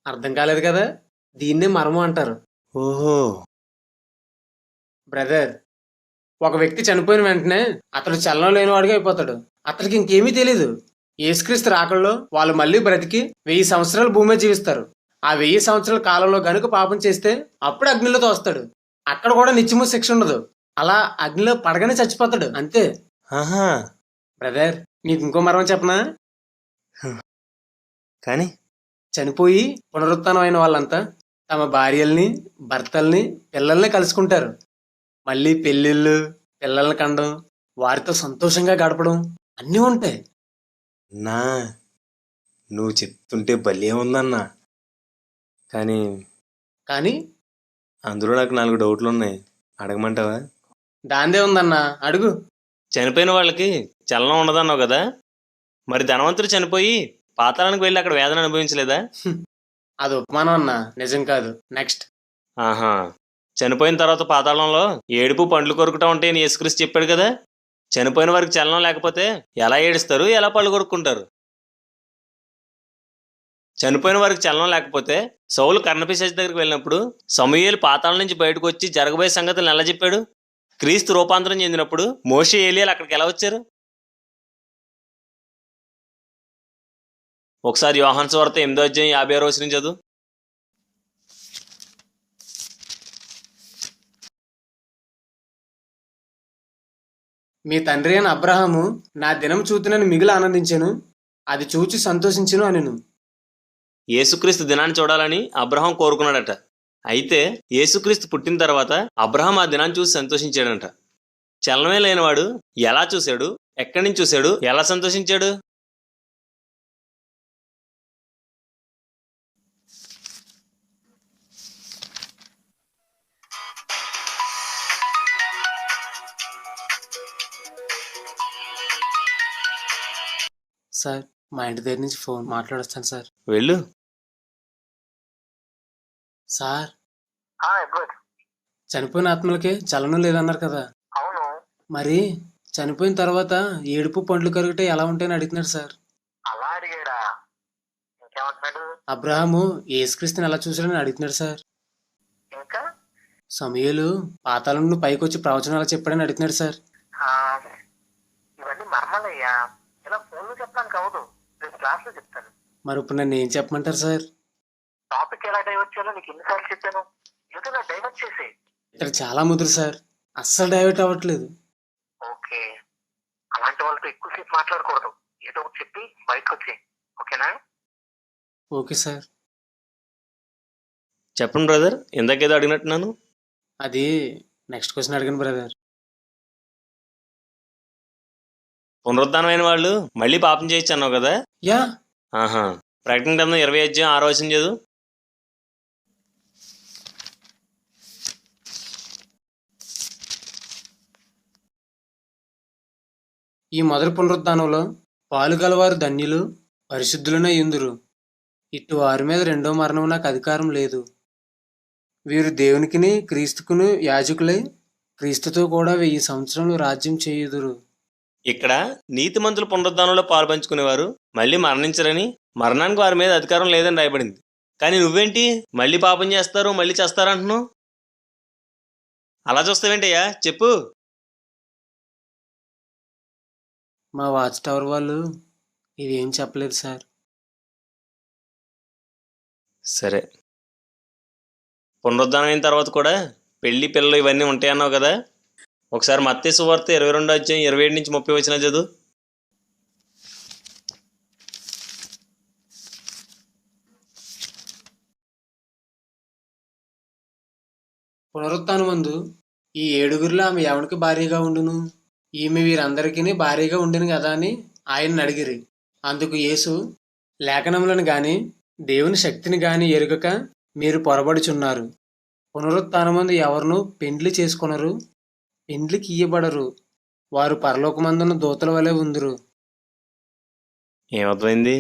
అర్థం కాలేదు కదా. దీన్నే మర్మం అంటారు. ఓహో. బ్రదర్, ఒక వ్యక్తి చనిపోయిన వెంటనే అతడు చలనం లేనివాడిగా అయిపోతాడు. అతడికి ఇంకేమీ తెలీదు. యేసుక్రీస్తు రాకల్లో వాళ్ళు మళ్ళీ బ్రతికి 1000 సంవత్సరాలు భూమి మీద జీవిస్తారు. ఆ 1000 సంవత్సరాల కాలంలో గనుక పాపం చేస్తే అప్పుడు అగ్నిలో తోస్తాడు. అక్కడ కూడా నిత్యము శిక్ష ఉండదు. అలా అగ్నిలో పడగానే చచ్చిపోతాడు, అంతే. ఆహా. బ్రదర్, నీకు ఇంకో మర్మం చెప్పనా? కానీ చనిపోయి పునరుత్థానం అయిన వాళ్ళంతా తమ భార్యల్ని, భర్తల్ని, పిల్లల్ని కలుసుకుంటారు. మళ్ళీ పెళ్ళిళ్ళు, పిల్లల్ని కండం, వారితో సంతోషంగా గడపడం అన్నీ ఉంటాయి. నా నువ్వు చెప్తుంటే భలే ఉందన్నా. కానీ కానీ అందులో నాకు 4 డౌట్లు ఉన్నాయి. అడగమంటావా? దాందే ఉందన్నా, అడుగు. చనిపోయిన వాళ్ళకి చలనం ఉండదన్నావు కదా. మరి ధనవంతుడు చనిపోయి పాతాళానికి వెళ్ళి అక్కడ వేదన అనుభవించలేదా? అది ఉపమానం అన్నా, నిజం కాదు. నెక్స్ట్. ఆహా. చనిపోయిన తర్వాత పాతాళంలో ఏడుపు పండ్లు కొరుకుతా ఉంటాయని యేసుక్రీస్తు చెప్పాడు కదా. చనిపోయిన వారికి చలనం లేకపోతే ఎలా ఏడుస్తారు, ఎలా పళ్ళు కొరుక్కుంటారు? చనిపోయిన వారికి చలనం లేకపోతే సౌలు కర్ణపిశాచి దగ్గరికి వెళ్ళినప్పుడు సమూయేలు పాతాళం నుంచి బయటకు వచ్చి జరగబోయే సంగతులను ఎలా చెప్పాడు? క్రీస్తు రూపాంతరం చెందినప్పుడు మోషే, ఏలియాలు అక్కడికి ఎలా వచ్చారు? ఒకసారి యోహాను సువార్త 8వ అధ్యాయం 56వ వచనం చదువు. మీ తండ్రి అయిన అబ్రహాము నా దినం చూతునని మిగిలి ఆనందించెను, అది చూచి సంతోషించును అనెను. యేసుక్రీస్తు దినాన్ని చూడాలని అబ్రహాం కోరుకున్నాడట. అయితే యేసుక్రీస్తు పుట్టిన తర్వాత అబ్రహాం ఆ దినాన్ని చూసి సంతోషించాడంట. చలనమే లేనివాడు ఎలా చూశాడు, ఎక్కడి నుంచి చూశాడు, ఎలా సంతోషించాడు? సార్, మా ఇంటి దగ్గర నుంచి ఫోన్ మాట్లాడొస్తాను సార్. వెళ్ళు. సార్, చనిపోయిన ఆత్మలకే చలనం లేదన్నారు కదా. అవును. మరి చనిపోయిన తర్వాత ఏడుపు పండ్లు కరుగుటే ఎలా ఉంటాయని అడుగుతున్నాడు సార్. అలా అడిగాడా? ఇంకేమంటున్నాడు? అబ్రహాము యేసుక్రీస్తుని ఎలా చూసాడని అడుగుతున్నాడు సార్. ఇంకా సమూయేలు పాతాళం నుండి పైకి వచ్చి ప్రవచనం ఎలా చెప్పాడని అడుగుతున్నాడు సార్. ఆ, ఇవన్నీ మర్మాలయ్యా. ఇలా ఫోన్లో చెప్పడానికి అవదు. రేపు క్లాస్ లో చెప్తాను. మరి ఇప్పుడు నన్ను ఏం చెప్పమంటారు సార్? టాపిక్ ఎలా డైవర్ట్ చేయాలో నీకు ఎన్నిసార్లు చెప్పాను. ఏదైనా డైవర్ట్ చేసే. ఇక్కడ చాలా ముదురు సార్, అస్సలు డైవర్ట్ అవ్వట్లేదు. ఓకే, అలాంటి వాళ్ళతో ఎక్కువసేపు మాట్లాడకూడదు. ఏదో ఒకటి చెప్పి బయటకు వచ్చే. ఓకేనా? Okay sir. చెప్పండి బ్రదర్, ఇందాకేదో అడిగినట్టున్నాను. అది నెక్స్ట్ క్వశ్చన్ అడిగాను బ్రదర్. పునరుద్ధానమైన వాళ్ళు మళ్ళీ పాపం చేయొచ్చు అన్నావు కదా. యా. ఆహా. ప్రకటన గ్రంథం 20వ అధ్యాయం 6వ వచనం చదువు. ఈ మొదటి పునరుద్ధానంలో పాలు గలవారు ధన్యులు, పరిశుద్ధులనే యుందురు. ఇటు వారి మీద రెండో మరణం నాకు అధికారం లేదు. వీరు దేవునికిని క్రీస్తుకును యాజకులై క్రీస్తుతో కూడా 1000 సంవత్సరములు రాజ్యం చేయుదురు. ఇక్కడ నీతిమంతుల పునరుద్ధానంలో పాల్పంచుకునేవారు మళ్ళీ మరణించరని, మరణానికి వారి మీద అధికారం లేదని రాయబడింది. కానీ నువ్వేంటి మళ్ళీ పాపం చేస్తారు, మళ్ళీ చేస్తారంటున్నావు? అలా చూస్తావేంటయ్యా, చెప్పు. మా వాచ్ టవర్ వాళ్ళు ఇదేం చెప్పలేదు సార్. సరే, పునరుద్ధానం అయిన తర్వాత కూడా పెళ్లి పిల్లలు ఇవన్నీ ఉంటాయన్నావు కదా, ఒకసారి మత్తయి సువార్త 22:27-30 చదువు. పునరుత్థానమందు ఈ ఏడుగురిలో ఆమె ఎవరికి భార్యగా ఉండును? ఈమె వీరందరికీ భార్యగా ఉండును కదా అని ఆయన్ని అడిగిరి. అందుకు యేసు, లేఖనములను గాని దేవుని శక్తిని గాని ఎరుగక మీరు పొరబడుచున్నారు. పునరుత్థానమందు ఎవరును పెండ్లి చేసుకొనరు, పెండ్లికి ఇయ్యబడరు. వారు పరలోకమందున్న దూతల వలె ఉందురు. ఏమర్థమైంది?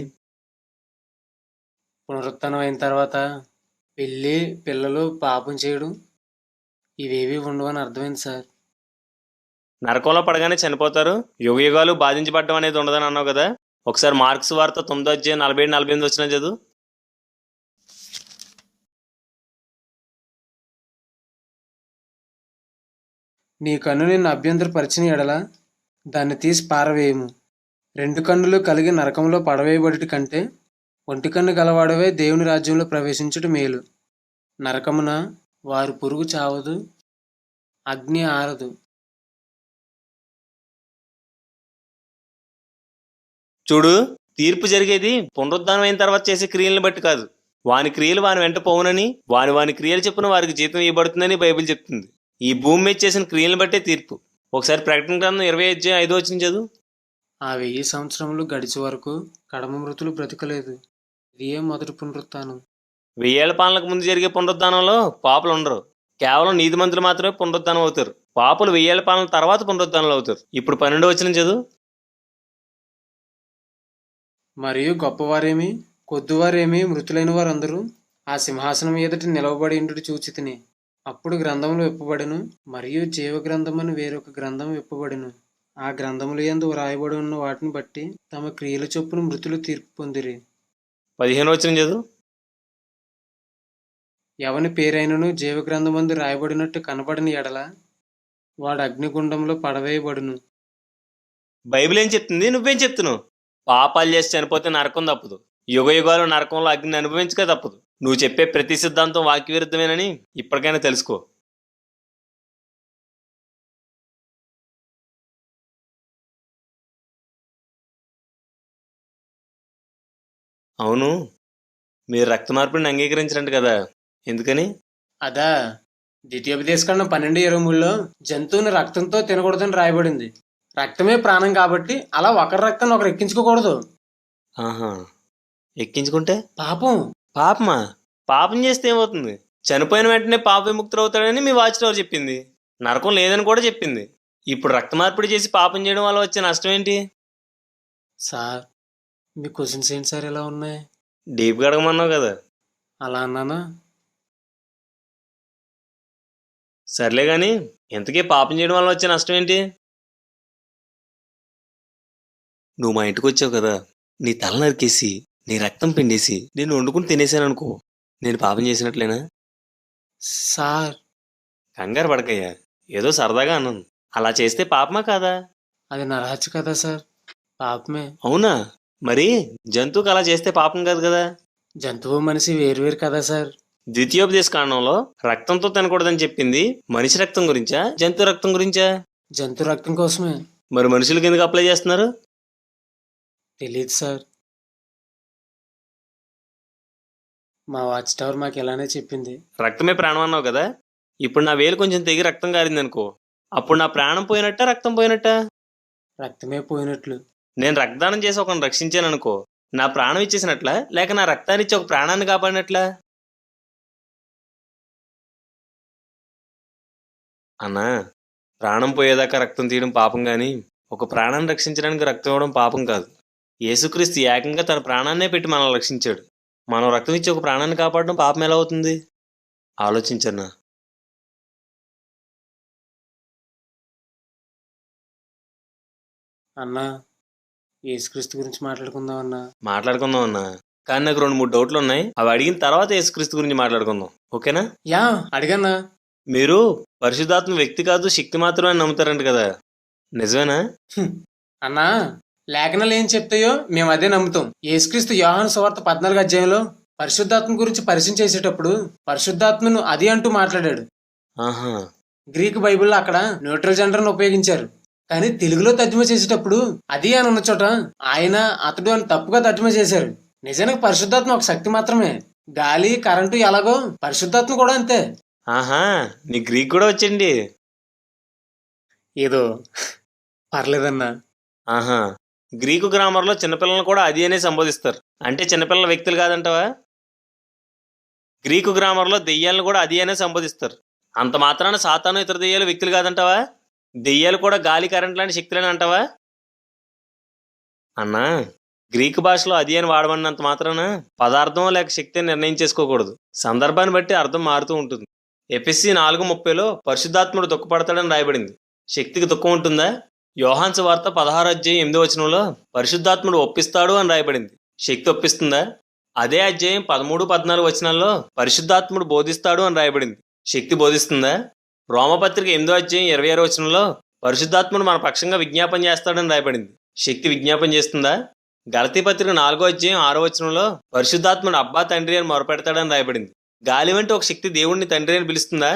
పునరుత్థానం అయిన తర్వాత పెళ్ళి, పిల్లలు, పాపం చేయడం ఇవేవి ఉండవని అర్థమైంది సార్. నరకంలో పడగానే చనిపోతారు, యుగ యుగాలు బాధించబడడం అనేది ఉండదని అన్నావు కదా, ఒకసారి మార్క్స్ వార్త 9:47-48 చదువు. నీ కన్ను నిన్ను అభ్యంతరపరిచిన ఎడల దాన్ని తీసి పారవేయము. 2 కన్నులు కలిగి నరకంలో పడవేయబడుట కంటే ఒంటి కన్ను గలవాడవే దేవుని రాజ్యంలో ప్రవేశించుట మేలు. నరకమున వారు పురుగు చావదు, అగ్ని ఆరదు. చూడు, తీర్పు జరిగేది పునరుద్ధానం అయిన తర్వాత చేసే క్రియలను బట్టి కాదు. వాని క్రియలు వాని వెంట పోవునని, వాని క్రియలు చెప్పున వారికి జీతం ఇవ్వబడుతుందని బైబిల్ చెప్తుంది. ఈ భూమి మీద చేసిన క్రియలను బట్టే తీర్పు. ఒకసారి ప్రకటన గ్రంథం 20:5 చదువు. ఆ 1000 సంవత్సరములు గడిచే వరకు కడమ మృతులు బ్రతకలేదు. ఇదే మొదటి పునరుత్థానం. 1000 ఏళ్ల పాలనకు ముందు జరిగే పునరుద్ధానంలో పాపులు ఉండరు. కేవలం నీతిమంతులు మాత్రమే పునరుద్ధానం అవుతారు. పాపులు 1000 ఏళ్ల పాలన తర్వాత పునరుద్ధానాలు అవుతారు. ఇప్పుడు 12వ వచనం చదువు. మరియు గొప్పవారేమి కొద్దివారేమి మృతులైన వారందరూ ఆ సింహాసనం ఎదుట నిలవబడి ఇండుట చూచితిని. అప్పుడు గ్రంథములు విప్పబడెను, మరియు జీవ గ్రంథమని వేరొక గ్రంథం విప్పబడెను. ఆ గ్రంథముల యందు వ్రాయబడి ఉన్న వాటిని బట్టి తమ క్రియల చొప్పున మృతులు తీర్పు పొందిరి. 15వ వచనం చదువు. ఎవని పేరైనను జీవ గ్రంథమందు రాయబడినట్టు కనబడని ఎడల వాడు అగ్నిగుండంలో పడవేయబడును. బైబిల్ ఏం చెప్తుంది, నువ్వేం చెప్తున్నావు? పాపాలు చేసి చనిపోతే నరకం తప్పదు. యుగ యుగాలు నరకంలో అగ్ని అనుభవించక తప్పదు. నువ్వు చెప్పే ప్రతి సిద్ధాంతం వాక్య విరుద్ధమేనని ఇప్పటికైనా తెలుసుకో. అవును, మీరు రక్త మార్పిడిని అంగీకరించరంట కదా, ఎందుకని? అదా, ద్వితీయోపదేశకాండం 12:23లో జంతువుని రక్తంతో తినకూడదని రాయబడింది. రక్తమే ప్రాణం కాబట్టి అలా ఒకరి రక్తాన్ని ఒకరు ఎక్కించుకోకూడదు. ఆహా, ఎక్కించుకుంటే పాపం. పాపమా? పాపం చేస్తే ఏమవుతుంది? చనిపోయిన వెంటనే పాప విముక్తులు అవుతాడని మీ వాచ్ టవర్ చెప్పింది. నరకం లేదని కూడా చెప్పింది. ఇప్పుడు రక్త మార్పిడి చేసి పాపం చేయడం వల్ల వచ్చే నష్టం ఏంటి? సార్, మీ క్వశ్చన్స్ ఏంటి సార్ ఎలా ఉన్నాయి? డీప్గా అడగమన్నావు కదా. అలా అన్నానా? సర్లే గాని, ఇంతకీ పాపం చేయడం వల్ల వచ్చే నష్టం ఏంటి? నువ్వు మా ఇంటికి వచ్చావు కదా, నీ తల నరికేసి నీ రక్తం పిండేసి నేను వండుకుని తినేసాను అనుకో, నేను పాపం చేసినట్లేనా? సార్, కంగారు పడకయ్యా, ఏదో సరదాగా అన్నాను. అలా చేస్తే పాపమా కాదా? అది నరహత్య కదా సార్, పాపమే. అవునా? మరి జంతువుకి అలా చేస్తే పాపం కాదు కదా? జంతువు మనిషి వేరువేరు కదా సార్. ద్వితీయోపదేశ కాండంలో రక్తంతో తినకూడదని చెప్పింది మనిషి రక్తం గురించా, జంతు రక్తం గురించా? జంతు రక్తం కోసమే. మరి మనుషులకి ఎందుకు అప్లై చేస్తున్నారు? తెలియదు సార్. మా వాచ్ టవర్ మాకు ఇలానే చెప్పింది. రక్తమే ప్రాణం అన్నావు కదా, ఇప్పుడు నా వేలు కొంచెం తెగి రక్తం కారింది అనుకో, అప్పుడు నా ప్రాణం పోయినట్టా రక్తం పోయినట్టా? రక్తమే పోయినట్లు. నేను రక్తదానం చేసి ఒకరిని రక్షించాను అనుకో, నా ప్రాణం ఇచ్చేసినట్లా లేక నా రక్తాన్ని ఇచ్చి ఒక ప్రాణాన్ని కాపాడినట్లా? అన్నా, ప్రాణం పోయేదాకా రక్తం తీయడం పాపం గాని ఒక ప్రాణాన్ని రక్షించడానికి రక్తం ఇవ్వడం పాపం కాదు. యేసుక్రీస్తు ఏకంగా తన ప్రాణాన్నే పెట్టి మనల్ని రక్షించాడు. మనం రక్తం ఇచ్చి ఒక ప్రాణాన్ని కాపాడడం పాపం ఎలా అవుతుంది? ఆలోచించన్నా. అన్నా, యేసుక్రీస్తు గురించి మాట్లాడుకుందాం అన్నా. మాట్లాడుకుందాం అన్నా, కానీ నాకు 2-3 డౌట్లు ఉన్నాయి. అవి అడిగిన తర్వాత యేసుక్రీస్తు గురించి మాట్లాడుకుందాం, ఓకేనా? యా, అడిగన్నా. మీరు పరిశుద్ధాత్మ వ్యక్తి కాదు శక్తి మాత్రమే అని నమ్ముతారంట కదా, నిజమేనా? అన్నా, లేఖనాలు ఏం చెప్తాయో మేము అదే నమ్ముతాం. యేసుక్రీస్తు యోహాను సువార్త 14వ అధ్యాయంలో పరిశుద్ధాత్మ గురించి పరిచయం చేసేటప్పుడు పరిశుద్ధాత్మను అది అంటూ మాట్లాడాడు. ఆహా. గ్రీక్ బైబిల్లో అక్కడ న్యూట్రల్ జెండర్ని ఉపయోగించారు. కానీ తెలుగులో తర్జుమా చేసేటప్పుడు అది అని ఉన్న చోట ఆయన అతడు అని తప్పుగా తర్జుమా చేశారు. నిజానికి పరిశుద్ధాత్మ ఒక శక్తి మాత్రమే. గాలి, కరెంటు ఎలాగో పరిశుద్ధాత్మ కూడా అంతే. ఆహా, నీ గ్రీక్ కూడా వచ్చండి. ఏదో పర్లేదన్నా. ఆహా. గ్రీకు గ్రామర్లో చిన్నపిల్లలను కూడా అది అనే సంబోధిస్తారు. అంటే చిన్నపిల్లల వ్యక్తులు కాదంటావా? గ్రీకు గ్రామర్లో దెయ్యాలను కూడా అది అనే సంబోధిస్తారు. అంత మాత్రాన సాతాను ఇతర దెయ్యాలు వ్యక్తులు కాదంటావా? దెయ్యాలు కూడా గాలి, కరెంట్ లాంటి శక్తులని అంటావా? అన్నా, గ్రీకు భాషలో అది అని వాడమన్నంత మాత్రాన పదార్థం లేక శక్తి అని నిర్ణయం చేసుకోకూడదు. సందర్భాన్ని బట్టి అర్థం మారుతూ ఉంటుంది. ఎఫెసీ 4:30లో పరిశుద్ధాత్ముడు దుఃఖపడతాడని రాయబడింది. శక్తికి దుఃఖం ఉంటుందా? యోహాను సువార్త 16:8 పరిశుద్ధాత్ముడు ఒప్పిస్తాడు అని రాయబడింది. శక్తి ఒప్పిస్తుందా? అదే అధ్యాయం 13-14 పరిశుద్ధాత్ముడు బోధిస్తాడు అని రాయబడింది. శక్తి బోధిస్తుందా? రోమపత్రిక 8:26 పరిశుద్ధాత్ముడు మన పక్షంగా విజ్ఞాపన చేస్తాడని రాయబడింది. శక్తి విజ్ఞాపన చేస్తుందా? గలతీ పత్రిక 4:6 పరిశుద్ధాత్ముడు అబ్బా తండ్రి అని మొరపెడతాడని రాయబడింది. గాలి వంటి ఒక శక్తి దేవుణ్ణి తండ్రి అని పిలుస్తుందా?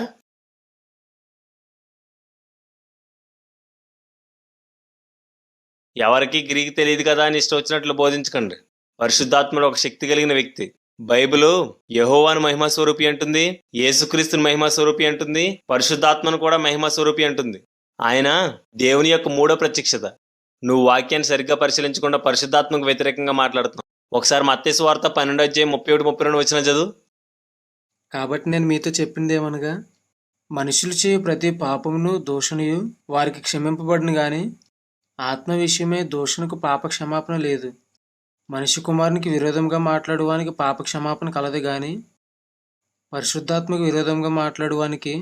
ఎవరికి గ్రీక్ తెలియదు కదా అని ఇష్టం వచ్చినట్లు బోధించకండి. పరిశుద్ధాత్ముడు ఒక శక్తి కలిగిన వ్యక్తి. బైబిలు యెహోవాను మహిమా స్వరూపి అంటుంది, యేసుక్రీస్తుని మహిమా స్వరూపి అంటుంది, పరిశుద్ధాత్మను కూడా మహిమా స్వరూపి అంటుంది. ఆయన దేవుని యొక్క మూడో ప్రత్యక్షత. నువ్వు వాక్యాన్ని సరిగ్గా పరిశీలించకుండా పరిశుద్ధాత్మకు వ్యతిరేకంగా మాట్లాడుతున్నావు. ఒకసారి మత్తయి సువార్త 12:31-32 చదువు. కాబట్టి నేను మీతో చెప్పిందేమనగా, మనుషులు చేయు ప్రతి పాపమును దోషణయు వారికి క్షమింపబడును గాని ఆత్మ విషయమే దోషణకు పాప క్షమాపణ లేదు. మనిషి కుమారునికి విరోధంగా మాట్లాడువానికి పాప క్షమాపణ కలదు గాని పరిశుద్ధాత్మకు విరోధంగా మాట్లాడువానికి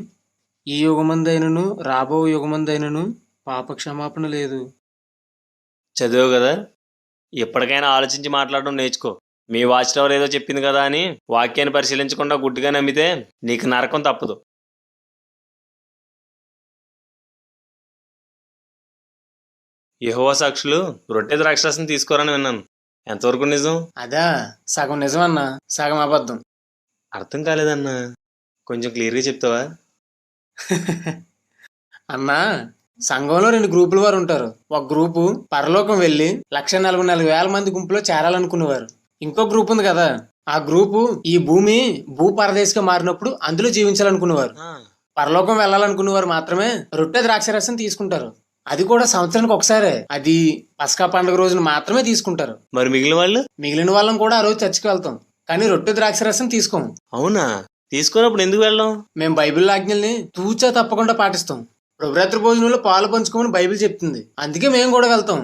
ఈ యుగమందైనను రాబో యుగమందైనను పాప క్షమాపణ లేదు. చదివావు కదా? ఎప్పటికైనా ఆలోచించి మాట్లాడడం నేర్చుకో. మీ వాచ్ టవర్ ఏదో చెప్పింది కదా అని వాక్యాన్ని పరిశీలించకుండా గుడ్డిగా నమ్మితే నీకు నరకం తప్పదు. యెహోవా సాక్షులు రొట్టె ద్రాక్షరసం తీసుకోరని విన్నాను. ఎంతవరకు నిజం? అదా సగం నిజమన్నా, సగం అబద్ధం. అర్థం కాలేదన్నా, కొంచెం క్లియర్గా చెప్తావా? అన్నా, సంఘంలో 2 గ్రూపుల వారు ఉంటారు. ఒక గ్రూపు పరలోకం వెళ్లి 1,44,000 మంది గుంపులో చేరాలనుకునేవారు. ఇంకో గ్రూప్ ఉంది కదా, ఆ గ్రూపు ఈ భూమి భూపరదేశంగా మారినప్పుడు అందులో జీవించాలనుకునేవారు. పరలోకం వెళ్ళాలనుకునేవారు మాత్రమే రొట్టె ద్రాక్షరసం తీసుకుంటారు. అది కూడా సంవత్సరానికి ఒకసారే. అది పస్కా పండుగ రోజున మాత్రమే తీసుకుంటారు. మరి మిగిలిన వాళ్ళం కూడా ఆ రోజు చర్చికి వెళ్తాం, కానీ రొట్టె ద్రాక్షరసం తీసుకోం. అవునా? తీసుకున్నప్పుడు ఎందుకు వెళ్ళాం? మేము బైబిల్ ఆజ్ఞల్ని తూచా తప్పకుండా పాటిస్తాం. ప్రభురాత్రి భోజనంలో పాలు పంచుకోమని బైబిల్ చెప్తుంది, అందుకే మేము కూడా వెళ్తాం.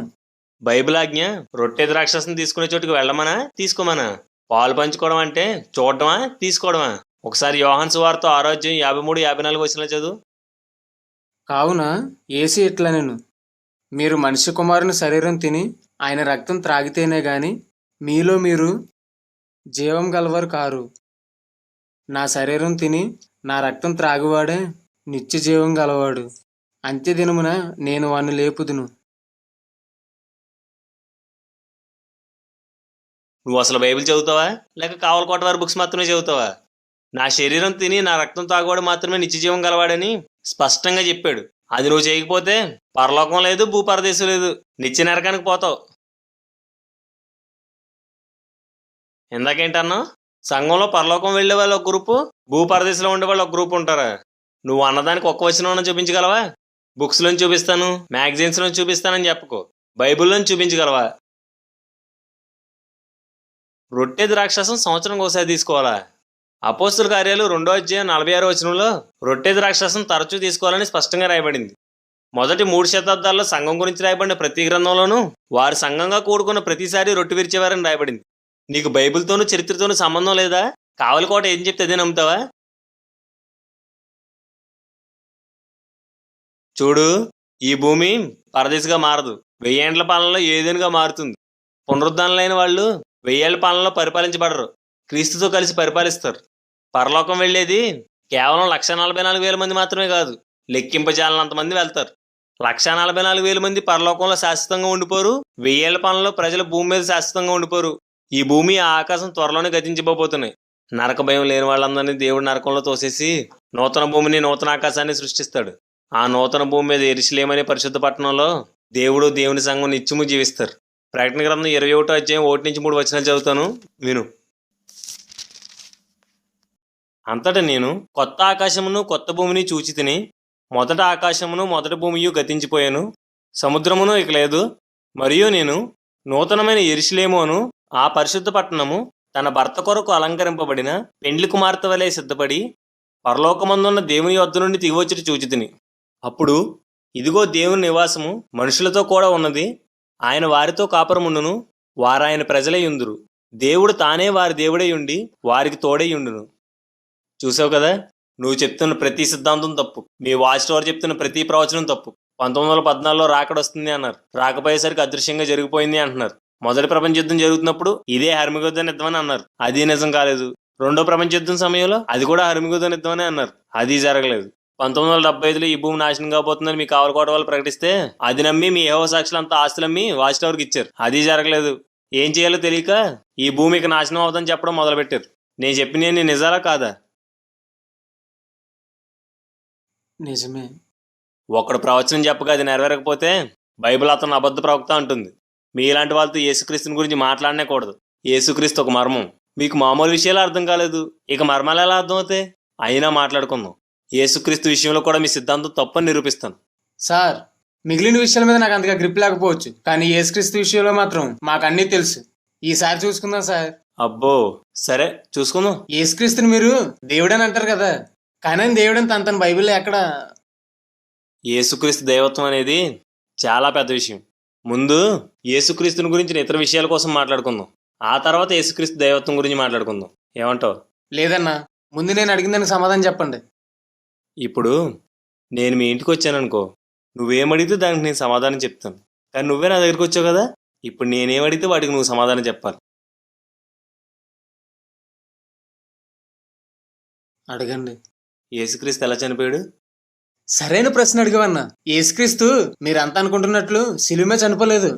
బైబిల్ ఆజ్ఞ రొట్టె ద్రాక్షరసం తీసుకునే చోటుకి వెళ్ళమనా తీసుకోమనా? పాలు పంచుకోవడం అంటే చూడటమా తీసుకోవడమా? ఒకసారి యోహాను సువార్త 6:53-54 చదువు. కావున యేసు ఇట్లా నేను, మీరు మనిషి కుమారుని శరీరం తిని ఆయన రక్తం త్రాగితేనే గాని మీలో మీరు జీవం గలవారు కారు. నా శరీరం తిని నా రక్తం త్రాగువాడే నిత్య జీవం గలవాడు. అంత్యదినమున నేను వాణ్ణి లేపుదును. నువ్వు అసలు బైబిల్ చదువుతావా లేక కావలకోట వారి బుక్స్ మాత్రమే చదువుతావా? నా శరీరం తిని నా రక్తం తాగువాడు మాత్రమే నిత్యజీవం గలవాడని స్పష్టంగా చెప్పాడు. అది నువ్వు చేయకపోతే పరలోకం లేదు, భూపరదేశం లేదు, నిత్య నరకానికి పోతావు. ఇందాకేంటన్నా? సంఘంలో పరలోకం వెళ్లే వాళ్ళు ఒక గ్రూపు, భూపరదేశంలో ఉండే వాళ్ళు ఒక గ్రూప్ ఉంటారా? నువ్వు అన్నదానికి ఒక్క వచనం చూపించగలవా? బుక్స్లో చూపిస్తాను, మ్యాగజైన్స్లో చూపిస్తానని చెప్పకు. బైబిల్లో చూపించగలవా? రొట్టె ద్రాక్షరసం సంవత్సరం ఒకసారి తీసుకోవాలా? అపోస్తుల కార్యాలు 2:46 రొట్టె ద్రాక్షరసం తరచూ తీసుకోవాలని స్పష్టంగా రాయబడింది. మొదటి 3 శతాబ్దాల్లో సంఘం గురించి రాయబడిన ప్రతి గ్రంథంలోనూ వారు సంఘంగా కూడుకున్న ప్రతిసారి రొట్టె విరిచేవారని రాయబడింది. నీకు బైబిల్తోనూ చరిత్రతోనూ సంబంధం లేదా? కావలకోట ఏం చెప్తే అదే నమ్ముతావా? చూడు, ఈ భూమి పరదేశిగా మారదు. 1000 ఏండ్ల పాలనలో ఏదేనుగా మారుతుంది. పునరుద్ధరణలైన వాళ్ళు 1000 ఏళ్ల పాలనలో పరిపాలించబడరు, క్రీస్తుతో కలిసి పరిపాలిస్తారు. పరలోకం వెళ్ళేది కేవలం 1,44,000 మంది మాత్రమే కాదు, లెక్కింపజాలనంత మంది వెళ్తారు. 1,44,000 మంది పరలోకంలో శాశ్వతంగా ఉండిపోరు. 1000 ఏళ్ల పాలనలో ప్రజలు భూమి మీద శాశ్వతంగా ఉండిపోరు. ఈ భూమి ఆ ఆకాశం త్వరలోనే గతించిపోతున్నాయి. నరక భయం లేని వాళ్ళందరినీ దేవుడు నరకంలో తోసేసి నూతన భూమిని నూతన ఆకాశాన్ని సృష్టిస్తాడు. ఆ నూతన భూమి మీద యెరూషలేము అనే పరిశుద్ధ పట్టణంలో దేవుడు దేవుని సంఘం నిత్యము జీవిస్తారు. ప్రకటన గ్రంథం 21వ అధ్యాయం 1-3 వచనాలు చదువుతాను, విను. అంతటా నేను కొత్త ఆకాశమును కొత్త భూమిని చూచి తిని, మొదట ఆకాశమును మొదటి భూమియు గతించిపోయాను, సముద్రమును ఇక లేదు. మరియు నేను నూతనమైన యెరూషలేము అను ఆ పరిశుద్ధ పట్టణము తన భర్త కొరకు అలంకరింపబడిన పెండ్లి కుమార్తె వలె సిద్ధపడి పరలోకమందున్న దేవుని వద్ద నుండి దిగివచ్చుట చూచి తిని. అప్పుడు ఇదిగో దేవుని నివాసము మనుషులతో కూడా ఉన్నది, ఆయన వారితో కాపురముండును, వారాయన ప్రజలై ఉందురు. దేవుడు తానే వారి దేవుడై ఉండి వారికి తోడై ఉండును. చూసావు కదా, నువ్వు చెప్తున్న ప్రతి సిద్ధాంతం తప్పు. మీ వాచ్ టవర్ చెప్తున్న ప్రతి ప్రవచనం తప్పు. 1914లో రాకడ వస్తుంది అన్నారు, రాకపోయేసరికి అదృశ్యంగా జరిగిపోయింది అంటున్నారు. మొదటి ప్రపంచ యుద్ధం జరుగుతున్నప్పుడు ఇదే హర్మిగోదన్ యుద్ధం అని అన్నారు, అది నిజం కాలేదు. రెండో ప్రపంచ యుద్ధం సమయంలో అది కూడా హర్మిగోదన్ యుద్ధం అని అన్నారు, అది జరగలేదు. 1975లో ఈ భూమి నాశనం కాబోతుందని మీ కావలకోట వాళ్ళు ప్రకటిస్తే అది నమ్మి మీ యెహోవా సాక్షులు అంతా ఆస్తులమ్మి వాచ్ టవర్కి ఇచ్చారు, అది జరగలేదు. ఏం చేయాలో తెలియక ఈ భూమికి నాశనం అవుతుందని చెప్పడం మొదలుపెట్టారు. నేను చెప్పిన నిజాలా కాదా? నిజమే. ఒకడు ప్రవచనం చెప్పగా అది నెరవేరకపోతే బైబిల్ అతను అబద్ధ ప్రవక్త అంటుంది. మీలాంటి వాళ్ళతో యేసుక్రీస్తుని గురించి మాట్లాడనే కూడదు. యేసుక్రీస్తు ఒక మర్మం. మీకు మామూలు విషయాలు అర్థం కాలేదు, ఇక మర్మాలు ఎలా అర్థం అవుతాయి? అయినా మాట్లాడుకుందాం. యేసుక్రీస్తు విషయంలో కూడా మీ సిద్ధాంతం తప్పని నిరూపిస్తాను. సార్, మిగిలిన విషయాల మీద నాకు అంతగా గ్రిప్ లేకపోవచ్చు, కానీ యేసుక్రీస్తు విషయంలో మాత్రం మాకు అన్నీ తెలుసు. ఈసారి చూసుకుందాం సార్. అబ్బో, సరే చూసుకుందాం. యేసుక్రీస్తుని మీరు దేవుడని అంటారు కదా, కానీ ఆయన దేవుడని తన బైబిల్లో ఎక్కడ? యేసుక్రీస్తు దైవత్వం అనేది చాలా పెద్ద విషయం. ముందు యేసుక్రీస్తుని గురించిన ఇతర విషయాల కోసం మాట్లాడుకుందాం, ఆ తర్వాత యేసుక్రీస్తు దైవత్వం గురించి మాట్లాడుకుందాం. ఏమంటావు? లేదన్నా, ముందు నేను అడిగిన దానికి సమాధానం చెప్పండి. ఇప్పుడు నేను మీ ఇంటికి వచ్చాననుకో, నువ్వేమడిగితే దానికి నేను సమాధానం చెప్తాను. కానీ నువ్వే నా దగ్గరికి వచ్చావు కదా, ఇప్పుడు నేనేమడిగితే వాటికి నువ్వు సమాధానం చెప్పాలి. అడగండి. యేసుక్రీస్తు ఎలా చనిపోయాడు? సరైన ప్రశ్న అడిగవన్నా. యేసుక్రీస్తు మీరంతా అనుకుంటున్నట్లు శిలువ మీద చనిపోలేదు,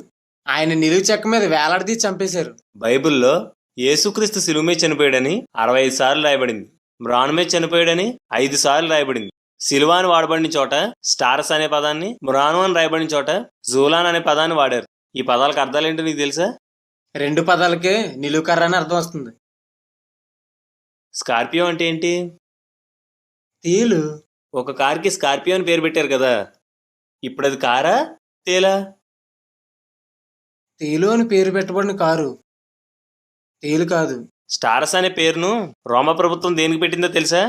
ఆయన నిలువు చెక్క మీద వేలాడదీసి చంపేశారు. బైబిల్లో యేసుక్రీస్తు శిలువ మీద చనిపోయాడని 65 సార్లు రాయబడింది. మ్రాను మీద చనిపోయాడని 5 సార్లు రాయబడింది. శిలువ అని వాడబడిన చోట స్టారస్ అనే పదాన్ని, మ్రాను అని రాయబడిన చోట జూలాన్ అనే పదాన్ని వాడారు. ఈ పదాలకు అర్థాలు ఏంటో నీకు తెలుసా? 2 పదాలకే నిలువు కర్ర అని అర్థం వస్తుంది. స్కార్పియో అంటే ఏంటి? తేలు. ఒక కార్కి స్కార్పియో అని పేరు పెట్టారు కదా, ఇప్పుడు అది కారా తేలా? తేలు అని పేరు పెట్టబడిన కారు తేలు కాదు. స్టారస్ అనే పేరును రోమా ప్రభుత్వం దేనికి పెట్టిందో తెలుసా?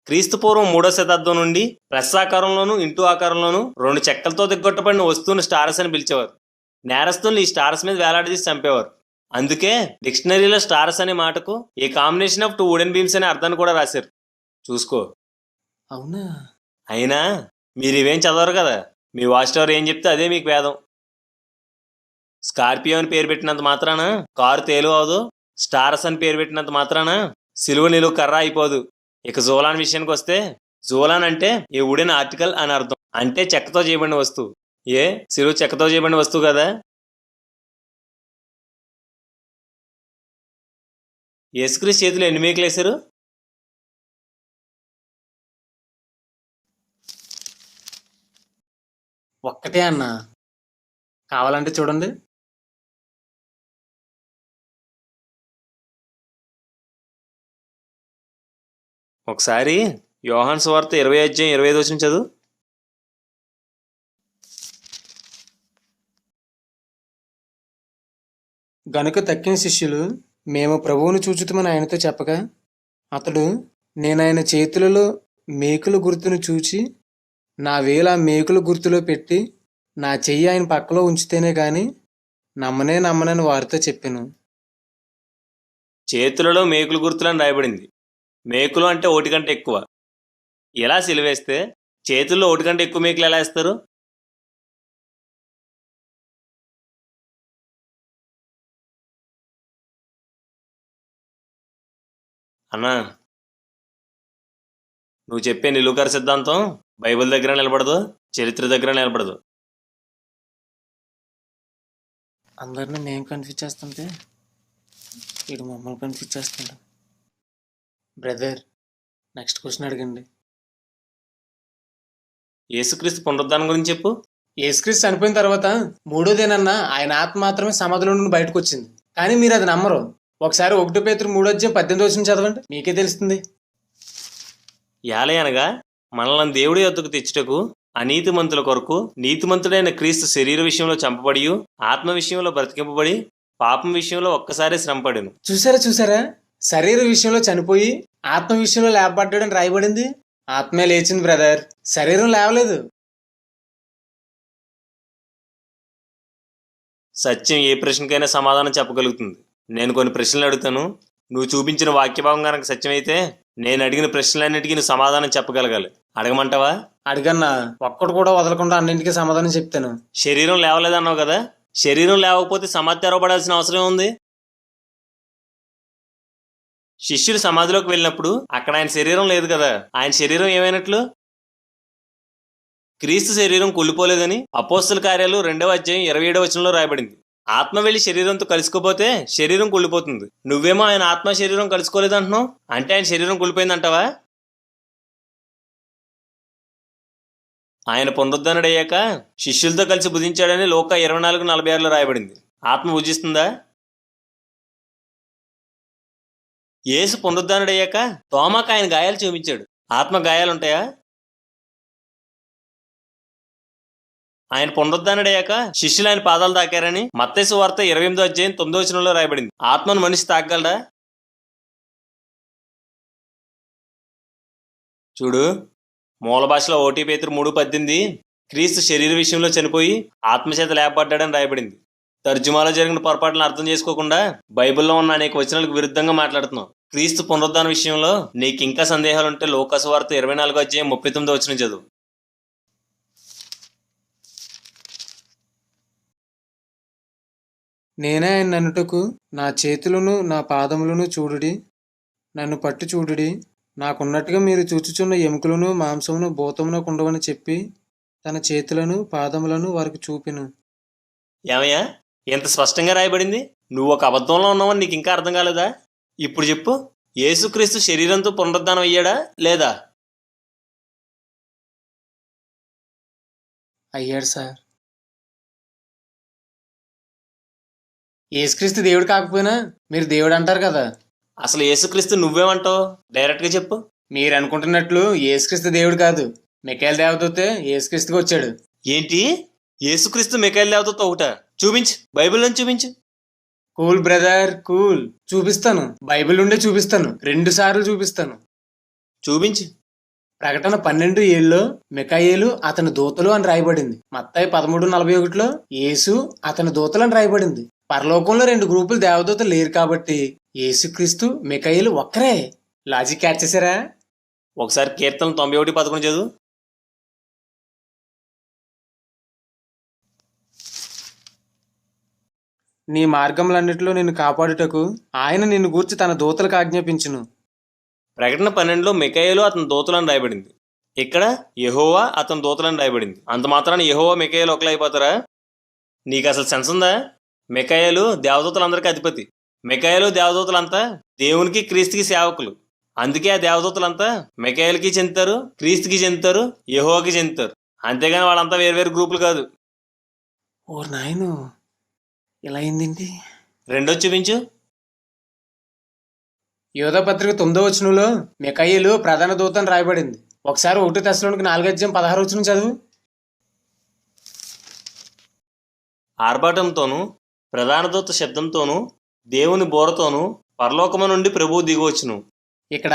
క్రీస్తు పూర్వం 3వ శతాబ్దం నుండి ప్లస్ ఆకారంలోను ఇంటూ ఆకారంలోను 2 చెక్కలతో దిగ్గొట్టబడిన వస్తువును స్టారస్ అని పిలిచేవారు. నేరస్తుల్ని ఈ స్టారస్ మీద వేలాడదీసి చంపేవారు. అందుకే డిక్షనరీలో స్టారస్ అనే మాటకు ఏ కాంబినేషన్ ఆఫ్ 2 వుడెన్ బీమ్స్ అనే అర్థాన్ని కూడా రాశారు. చూసుకో. అవునా? అయినా మీరు ఇవేం చదవరు కదా, మీ వాచ్ టవర్ ఏం చెప్తే అదే మీకు వేదం. స్కార్పియో అని పేరు పెట్టినంత మాత్రాన కారు తేలు అవదు, స్టారస్ అని పేరు పెట్టినంత మాత్రాన సిలువ నిలువు కర్ర అయిపోదు. ఇక జూలాన్ విషయానికి వస్తే, జూలాన్ అంటే ఏ వుడెన్ ఆర్టికల్ అని అర్థం, అంటే చెక్కతో చేయబడిన వస్తువు. ఏ సిలువ చెక్కతో చేయబడిన వస్తువు కదా. యేసుక్రీస్తు చేతిలో ఎన్ని మేకులు వేశారు? ఒక్కటే అన్నా, కావాలంటే చూడండి. ఒకసారి యోహాను సువార్త 20వ అధ్యాయం 25వ వచనం చదువు. గనుక తక్కిన శిష్యులు మేము ప్రభువును చూచుతామని ఆయనతో చెప్పగా, అతడు నేనాయన చేతులలో మేకుల గుర్తును చూచి నా వేలు ఆ మేకుల గుర్తులో పెట్టి నా చెయ్యి ఆయన పక్కలో ఉంచితేనే గాని నమ్మనని వారితో చెప్పాను. చేతులలో మేకులు గుర్తులని రాయబడింది. మేకులు అంటే 1 కంటే ఎక్కువ. ఎలా సిలువేస్తే చేతుల్లో 1 కంటే ఎక్కువ మేకులు ఎలా వేస్తారు? అన్నా, నువ్వు చెప్పే నిలువుకర సిద్ధాంతం బైబిల్ దగ్గర నిలబడదు, చరిత్ర దగ్గర నిలబడదు. అందరినీ మేము కన్ఫ్యూజ్ చేస్తుంటే వీడు మమ్మల్ని కన్ఫ్యూజ్ చేస్తున్నాడు. బ్రదర్, నెక్స్ట్ క్వశ్చన్ అడగండి. యేసుక్రీస్తు పునరుద్ధానం గురించి చెప్పు. యేసుక్రీస్తు చనిపోయిన తర్వాత మూడో దినాన్న ఆయన ఆత్మ మాత్రమే సమాధిలో నుండి బయటకు వచ్చింది. కానీ మీరు అది నమ్మరు. ఒకసారి 1 పేతురు 3:18 చదవండి, మీకే తెలుస్తుంది. యాలయనగా మనల్ని దేవుడి యొద్దకు తెచ్చుటకు అనీతిమంతుల కొరకు నీతిమంతుడైన క్రీస్తు శరీర విషయంలో చంపబడి ఆత్మ విషయంలో బ్రతికింపబడి పాపం విషయంలో ఒక్కసారి శ్రమపడెను. చూసారా, శరీర విషయంలో చనిపోయి ఆత్మ విషయంలో లేపబడ్డాడని రాయబడింది. ఆత్మే లేచింది బ్రదర్, శరీరం లేవలేదు. సత్యం ఏ ప్రశ్నకైనా సమాధానం చెప్పగలుగుతుంది. నేను కొన్ని ప్రశ్నలు అడుగుతాను, నువ్వు చూపించిన వాక్యభావం కనుక సత్యమైతే నేను అడిగిన ప్రశ్నలన్నిటికీ నువ్వు సమాధానం చెప్పగలగాలి. అడగమంటావా? అడిగన్నా, ఒక్కడు కూడా వదలకుండా అన్నింటికీ సమాధానం చెప్తాను. శరీరం లేవలేదన్నావు కదా, శరీరం లేవకపోతే సమాధి తెరవబడాల్సిన అవసరం ఉంది. శిష్యులు సమాధిలోకి వెళ్ళినప్పుడు అక్కడ ఆయన శరీరం లేదు కదా, ఆయన శరీరం ఏమైనట్లు? క్రీస్తు శరీరం కుళ్ళిపోలేదని అపోస్తల కార్యాలు 2:27 రాయబడింది. ఆత్మ వెళ్లి శరీరంతో కలుసుకోపోతే శరీరం కుళ్ళిపోతుంది. నువ్వేమో ఆయన ఆత్మ శరీరం కలుసుకోలేదంటున్నావు, అంటే ఆయన శరీరం కుళ్ళిపోయిందంటావా? ఆయన పునరుద్ధరణుడయ్యాక శిష్యులతో కలిసి భుజించాడని లోకా 24:46 రాయబడింది. ఆత్మ భుజిస్తుందా? యేసు పునరుద్ధరణుడయ్యాక తోమాకు ఆయన గాయాలు చూపించాడు. ఆత్మ గాయాలుంటాయా? ఆయన పునరుద్ధరణుడయ్యాక శిష్యులు ఆయన పాదాలు తాకారని మత్తయి సువార్త 28:9 రాయబడింది. ఆత్మను మనిషి తాకగలడా? చూడు, మూల భాషలో 1 పేతురు 3:18 క్రీస్తు శరీర విషయంలో చనిపోయి ఆత్మచేత లేపబడ్డాడని రాయబడింది. తర్జుమాలో జరిగిన పొరపాట్లను అర్థం చేసుకోకుండా బైబిల్లో ఉన్న అనేక వచనాలకు విరుద్ధంగా మాట్లాడుతున్నావు. క్రీస్తు పునరుద్ధాన విషయంలో నీకు ఇంకా సందేహాలుంటే లోకా సువార్త 24:39 చదువు. నేనే ఆయన నన్నుటకు నా చేతులను నా పాదములను చూడుడి, నన్ను పట్టు చూడుడి, నాకున్నట్టుగా మీరు చూచుచున్న ఎముకలను మాంసమును భూతమునకు ఉండవని చెప్పి తన చేతులను పాదములను వారికి చూపెను. ఏమయ్యా, ఎంత స్పష్టంగా రాయబడింది? నువ్వు ఒక అబద్ధంలో ఉన్నావని నీకు ఇంకా అర్థం కాలేదా? ఇప్పుడు చెప్పు, యేసుక్రీస్తు శరీరంతో పునరుద్ధానం అయ్యాడా లేదా? అయ్యాడు సార్. యేసుక్రీస్తు దేవుడు కాకపోయినా మీరు దేవుడు అంటారు కదా. అసలు యేసుక్రీస్తు నువ్వేమంటావు? డైరెక్ట్గా చెప్పు. మీరు అనుకుంటున్నట్లు యేసుక్రీస్తు దేవుడు కాదు, మిఖాయేలు దేవదూతే యేసుక్రీస్తుకి వచ్చాడు. ఏంటి? యేసుక్రీస్తు మిఖాయేలు దేవదూత ఒకట? చూపించు, బైబిల్లో చూపించు. Cool brother, cool. చూపిస్తాను, బైబిల్ నుండే చూపిస్తాను, 2 సార్లు చూపిస్తాను. చూపించు. ప్రకటన 12:7 మిఖాయేలు అతని దూతలు అని రాయబడింది. మత్తయి 13:41 యేసు అతని దూతలు అని రాయబడింది. పరలోకంలో 2 గ్రూపులు దేవదూతలు లేరు కాబట్టి యేసుక్రీస్తు మిఖాయేలు ఒక్కరే. లాజిక్ క్యాచ్ చేశారా? ఒకసారి కీర్తన 91:11 చదువు. నీ మార్గములన్నిటిలో నిన్ను కాపాడుటకు ఆయన నిన్ను గూర్చి తన దూతలకు ఆజ్ఞాపించును. ప్రకటన 12లో మిఖాయేలు అతని దూతలని రాయబడింది. ఇక్కడ యెహోవా అతని దూతలని రాయబడింది. అంత మాత్రాన యెహోవా మిఖాయేలు ఒకలా అయిపోతారా? నీకు అసలు సెన్స్ ఉందా? మిఖాయేలు దేవదూతలందరికీ అధిపతి. మిఖాయేలు దేవదూతలంతా దేవునికి క్రీస్తుకి సేవకులు. అందుకే ఆ దేవదూతలంతా మిఖాయేలుకి చెందుతారు, క్రీస్తుకి చెందుతారు, యెహోవాకి చెందుతారు. అంతేగాని వాళ్ళంతా వేరు గ్రూపులు కాదు. ఓ నాయను, ఇలా అయిందేంటి? 2 చూపించు. యోధపత్రిక 9వ మిఖాయేలు ప్రధాన దూత అని రాయబడింది. ఒకసారి 1 తెస్సలోనికీ 4:16 చదువు. ఆర్భాటంతోనూ ప్రధాన దూత శబ్దంతోనూ దేవుని బోరతోనూ పరలోకము నుండి ప్రభువు దిగివచ్చును. ఇక్కడ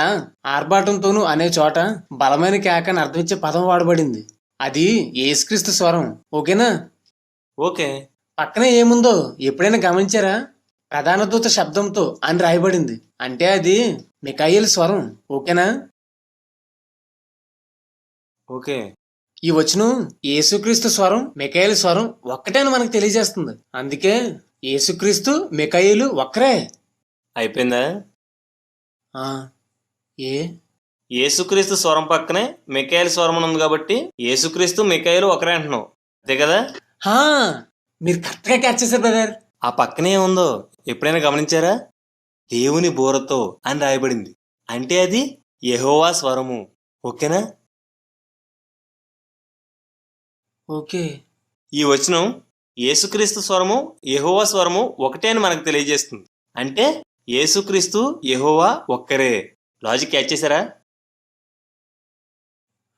ఆర్భాటంతోనూ అనే చోట బలమైన కేక అని అర్థమిచ్చే పదం వాడబడింది. అది యేసుక్రీస్తు స్వరం. ఓకేనా? ఓకే. పక్కనే ఏముందో ఎప్పుడైనా గమనించారా? ప్రధాన దూత శబ్దంతో అని రాయబడింది. అంటే అది మిఖాయేలు స్వరం. ఓకేనా? ఓకే. ఈ వచనం యేసుక్రీస్తు స్వరం, మిఖాయేలు స్వరం ఒక్కటే అని మనకు తెలియజేస్తుంది. అందుకే యేసుక్రీస్తు మిఖాయేలు ఒక్కరే. అయిపోయిందా? యేసుక్రీస్తు స్వరం పక్కనే మిఖాయేలు స్వరం ఉంది కాబట్టి యేసుక్రీస్తు మిఖాయేలు ఒకరే అంటున్నావు, అంతే కదా? మీరు కరెక్ట్గా క్యాచ్ చేశారు బ్రదర్. ఆ పక్కనే ఉందో ఎప్పుడైనా గమనించారా? దేవుని బోరతో అని రాయబడింది. అంటే అది యెహోవా స్వరము. ఓకేనా? ఓకే. ఈ వచనం యేసుక్రీస్తు స్వరము యెహోవా స్వరము ఒకటే అని మనకు తెలియజేస్తుంది. అంటే యేసుక్రీస్తు యెహోవా ఒక్కరే. లాజిక్ క్యాచ్ చేశారా?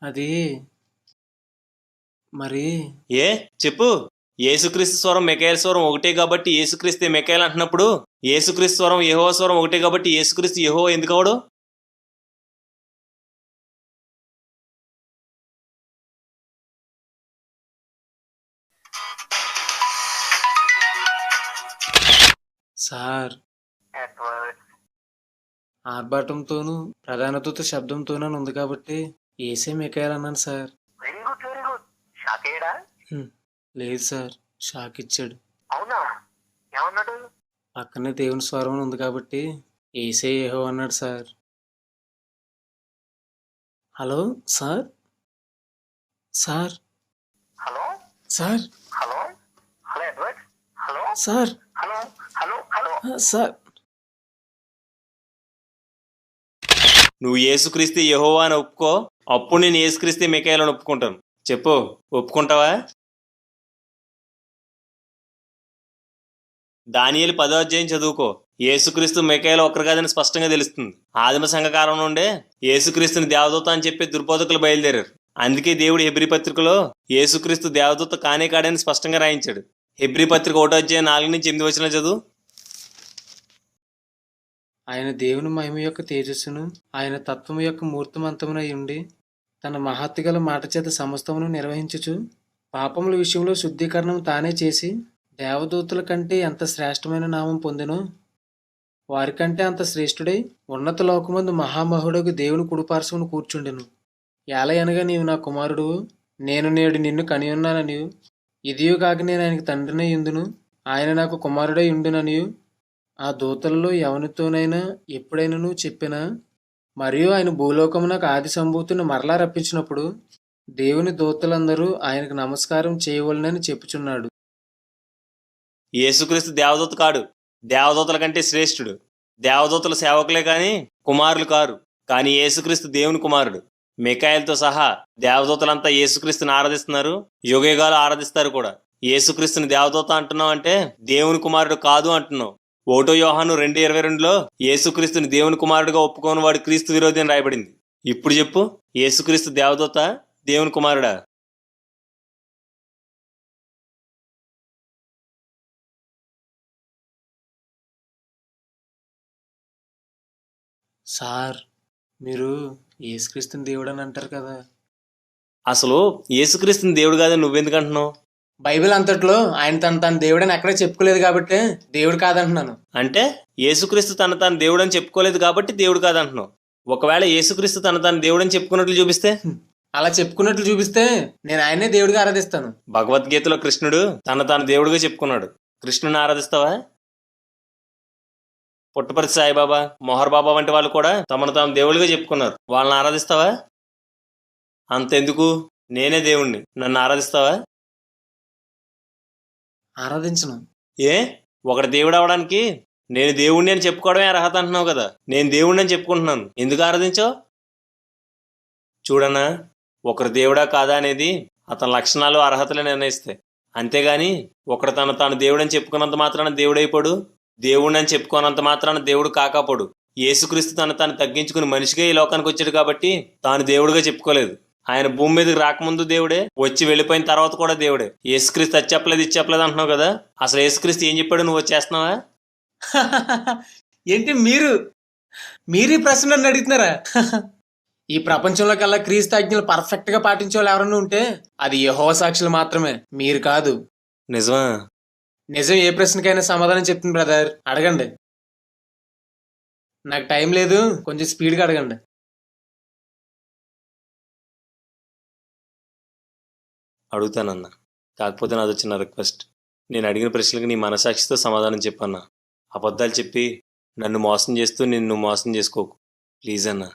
అది మరి ఏ చెప్పు. యేసుక్రీస్తు స్వరం మిఖాయేలు స్వరం ఒకటే కాబట్టి యేసుక్రీస్తే మిఖాయేలు అంటున్నప్పుడు యేసుక్రీస్తు స్వరం యెహోవా స్వరం ఒకటే కాబట్టి యేసుక్రీస్తు యెహోవా ఎందుకు అవడు? సార్ ఎడ్వర్డ్, ఆర్భాటంతోనూ ప్రధాన దూత శబ్దంతోనూ అని ఉంది కాబట్టి ఏసే మిఖాయేలు అన్నాను sir. Very good very good. Shock అయ్యాడా? లేదు సార్, షాక్ ఇచ్చాడు. అవునా? ఏమన్నాడు? పక్కనే దేవుని స్వరం అని ఉంది కాబట్టి ఏసే యెహోవా అన్నాడు sir. Hello sir. Sir. Hello sir. Hello hello Edward, hello sir. Hello hello hello. Sir. నువ్వు యేసుక్రీస్తు యెహోవా అని ఒప్పుకో, అప్పుడు నేను యేసుక్రీస్తు మిఖాయేలు అని ఒప్పుకుంటాను. చెప్పు, ఒప్పుకుంటావా? దానియేలు 10వ అధ్యాయం చదువుకో. యేసుక్రీస్తు మిఖాయేలు ఒక్కరు కాదని స్పష్టంగా తెలుస్తుంది. ఆదిమ సంఘకాలం నుండే యేసుక్రీస్తుని దేవదూత అని చెప్పి దుర్బోధకులు బయలుదేరారు. అందుకే దేవుడు హెబ్రీ పత్రికలో యేసుక్రీస్తు దేవదూత కానే కాడని స్పష్టంగా రాయించాడు. హెబ్రీ పత్రిక 1వ అధ్యాయం 4-8 వచనాలు చదువు. ఆయన దేవుని మహిమ యొక్క తేజస్సును ఆయన తత్వము యొక్క మూర్తిమంతమునై ఉండి తన మహత్తుగల మాట చేత సమస్తమును నిర్వహించుచు పాపముల విషయంలో శుద్ధీకరణం తానే చేసి దేవదూతుల కంటే ఎంత శ్రేష్టమైన నామం పొందెనో వారికంటే అంత శ్రేష్ఠుడై ఉన్నత లోకమందు మహామహుడకు దేవుని కుడిపార్శ్వమున కూర్చుండెను. ఏలయనగా నీవు నా కుమారుడు, నేను నేడు నిన్ను కనియున్నాననియు, ఇదియు కాక నేను ఆయనకు తండ్రినై యుందును, ఆయన నాకు కుమారుడై ఉండుననియు ఆ దూతలలో ఎవనితోనైనా ఎప్పుడైనాను చెప్పినా, మరియు ఆయన భూలోకమునకు ఆది సంభూతిని మరలా రప్పించినప్పుడు దేవుని దూతలందరూ ఆయనకు నమస్కారం చేయవలెనని చెప్పుచున్నాడు. యేసుక్రీస్తు దేవదూత కాడు, దేవదూతల కంటే శ్రేష్ఠుడు. దేవదూతల సేవకులే కాని కుమారులు కారు. కానీ యేసుక్రీస్తు దేవుని కుమారుడు. మిఖాయేలుతో సహా దేవదూతలంతా యేసుక్రీస్తుని ఆరాధిస్తున్నారు, యుగయుగాలు ఆరాధిస్తారు కూడా. యేసుక్రీస్తుని దేవదూత అంటున్నావు అంటే దేవుని కుమారుడు కాదు అంటున్నావు. 1 యోహాను 2:22లో యేసుక్రీస్తుని దేవుని కుమారుడుగా ఒప్పుకోని వాడు క్రీస్తు విరోధి అని రాయబడింది. ఇప్పుడు చెప్పు, యేసుక్రీస్తు దేవదూత దేవుని కుమారుడా? సార్, మీరు యేసుక్రీస్తుని దేవుడు అని అంటారు కదా. అసలు యేసుక్రీస్తుని దేవుడు కాదని నువ్వెందుకు అంటున్నావు? బైబిల్ అంతట్లో ఆయన తన దేవుడని ఎక్కడా చెప్పుకోలేదు కాబట్టి దేవుడు కాదంటున్నాను. అంటే యేసుక్రీస్తు తాను దేవుడు అని చెప్పుకోలేదు కాబట్టి దేవుడు కాదంటున్నావు. ఒకవేళ యేసుక్రీస్తు తాను దేవుడు అని చెప్పుకున్నట్లు చూపిస్తే? అలా చెప్పుకున్నట్లు చూపిస్తే నేను ఆయనే దేవుడిగా ఆరాధిస్తాను. భగవద్గీతలో కృష్ణుడు తాను దేవుడిగా చెప్పుకున్నాడు. కృష్ణుని ఆరాధిస్తావా? పుట్టపర్తి సాయిబాబా, మొహర్ బాబా వంటి వాళ్ళు కూడా తాము దేవుడిగా చెప్పుకున్నారు. వాళ్ళని ఆరాధిస్తావా? అంతెందుకు, నేనే దేవుణ్ణి, నన్ను ఆరాధిస్తావా? ఆరాధించను. ఏ, ఒకటి దేవుడు అవడానికి నేను దేవుణ్ణి అని చెప్పుకోవడమే అర్హత అంటున్నావు కదా. నేను దేవుణ్ణి అని చెప్పుకుంటున్నాను, ఎందుకు ఆరాధించావు? చూడన్నా, ఒకరు దేవుడా కాదా అనేది అతని లక్షణాలు అర్హతలు నిర్ణయిస్తాయి. అంతేగాని ఒకడు తాను దేవుడని చెప్పుకున్నంత మాత్రాన దేవుడైపోడు, దేవుణ్ణి అని చెప్పుకోనంత మాత్రాన దేవుడు కాకపోడు. యేసుక్రీస్తు తాను తగ్గించుకుని మనిషిగా ఈ లోకానికి వచ్చాడు కాబట్టి తాను దేవుడిగా చెప్పుకోలేదు. ఆయన భూమి మీదకి రాకముందు దేవుడే, వచ్చి వెళ్ళిపోయిన తర్వాత కూడా దేవుడే. యేసుక్రీస్తు అది చెప్పలేదు ఇది చెప్పలేదు అంటున్నావు కదా. అసలు యేసుక్రీస్తు ఏం చెప్పాడు, నువ్వు చేస్తున్నావా? ఏంటి మీరు ఈ ప్రశ్న నన్ను అడుగుతున్నారా? ఈ ప్రపంచంలో కల్లా క్రీస్తు ఆజ్ఞలు పర్ఫెక్ట్ గా పాటించే వాళ్ళు ఎవరన్నా ఉంటే అది యెహోవా సాక్షులు మాత్రమే, మీరు కాదు. నిజమా? నిజం ఏ ప్రశ్నకైనా సమాధానం చెప్తుంది బ్రదర్, అడగండి. నాకు టైం లేదు, కొంచెం స్పీడ్గా అడగండి. అడుగుతానన్నా, కాకపోతే నాది చిన్న రిక్వెస్ట్. నేను అడిగిన ప్రశ్నలకు నీ మనసాక్షితో సమాధానం చెప్పన్నా. అబద్ధాలు చెప్పి నన్ను మోసం చేస్తూ నిన్ను మోసం చేసుకోకు ప్లీజ్ అన్నా.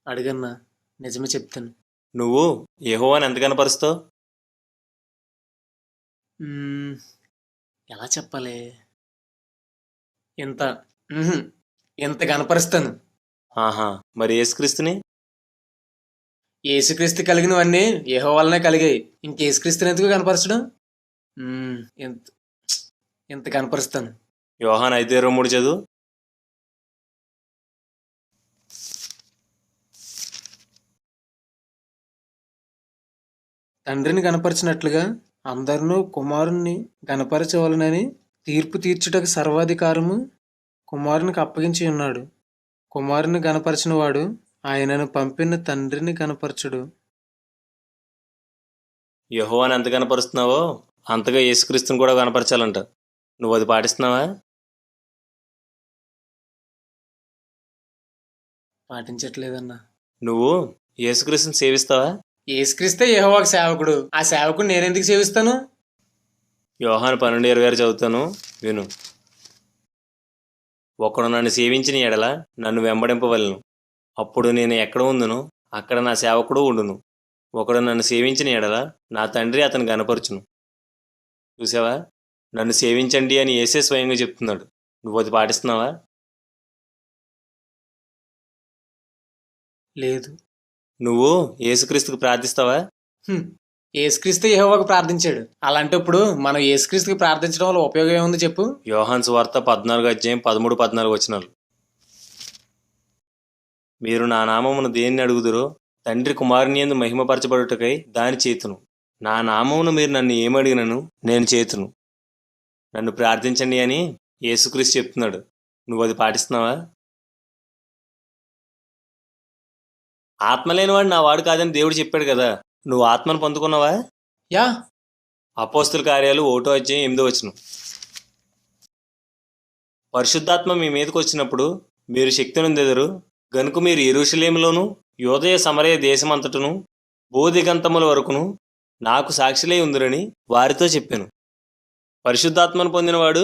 అడిగన్నా, నిజమే చెప్తాను. నువ్వు యెహోవాని ఎంత కనపరుస్తావు? ఎలా చెప్పాలి? ఇంత ఉహుం, ఇంత కనపరుస్తాను. ఆహా, మరి యేసుక్రీస్తుని? యేసుక్రీస్తు కలిగినవన్నీ యెహోవా వల్లనే కలిగాయి. ఇంకేసుక్రీస్తుని ఎందుకు కనపరచడం? ఇంత ఇంత కనపరుస్తాను. యోహాను 5:23 చదువు. తండ్రిని గనపరచినట్లుగా అందరినూ కుమారుణ్ణి గనపరచవలనని తీర్పు తీర్చుటకు సర్వాధికారము కుమారునికి అప్పగించి ఉన్నాడు. కుమారుని గనపరచిన వాడు ఆయనను పంపిన తండ్రిని గనపరచుడు. యెహోవాని ఎంత కనపరుస్తున్నావో అంతగా యేసుక్రీస్తుని కూడా కనపరచాలంట. నువ్వు అది పాటిస్తున్నావా? పాటించట్లేదన్నా. నువ్వు యేసుక్రీస్తుని సేవిస్తావా? యేసుక్రీస్తే యెహోవాకు సేవకుడు. ఆ సేవకుడు నేనెందుకు సేవిస్తాను? యోహాను 12:26 చదువుతాను, విను. ఒకడు నన్ను సేవించిన ఎడల నన్ను వెంబడింపవలెను. అప్పుడు నేను ఎక్కడ ఉందును అక్కడ నా సేవకుడు ఉండును. ఒకడు నన్ను సేవించిన ఎడల నా తండ్రి అతను గనపరచును. చూసావా, నన్ను సేవించండి అని యేసే స్వయంగా చెప్తున్నాడు. నువ్వు అది పాటిస్తున్నావా? లేదు. నువ్వు యేసుక్రీస్తుకు ప్రార్థిస్తావా? యేసుక్రీస్తు యెహోవాకు ప్రార్థించాడు. అలాంటప్పుడు మనం యేసుక్రీస్తుకి ప్రార్థించడం వల్ల ఉపయోగం ఏముంది చెప్పు? యోహాను సువార్త 14:13-14 వచనాలు. మీరు నా నామమును దేన్ని అడుగుదురో తండ్రి కుమారుని యందు మహిమపరచబడుటకై దాని చేతును. నా నామమును మీరు నన్ను ఏమడిగినను నేను చేతును. నన్ను ప్రార్థించండి అని యేసుక్రీస్తు చెప్తున్నాడు. నువ్వు అది పాటిస్తున్నావా? ఆత్మ లేనివాడు నా వాడు కాదని దేవుడు చెప్పాడు కదా, నువ్వు ఆత్మను పొందుకున్నావా? యా. అపోస్తుల కార్యాలు 1:8 వచనం. పరిశుద్ధాత్మ మీ మీదకి వచ్చినప్పుడు మీరు శక్తి నొందెదరు గనుక మీరు యెరూషలేములోను యూదయ సమరయ దేశమంతటను భూదిగంతముల వరకును నాకు సాక్షిలై ఉందిరని వారితో చెప్పాను. పరిశుద్ధాత్మను పొందినవాడు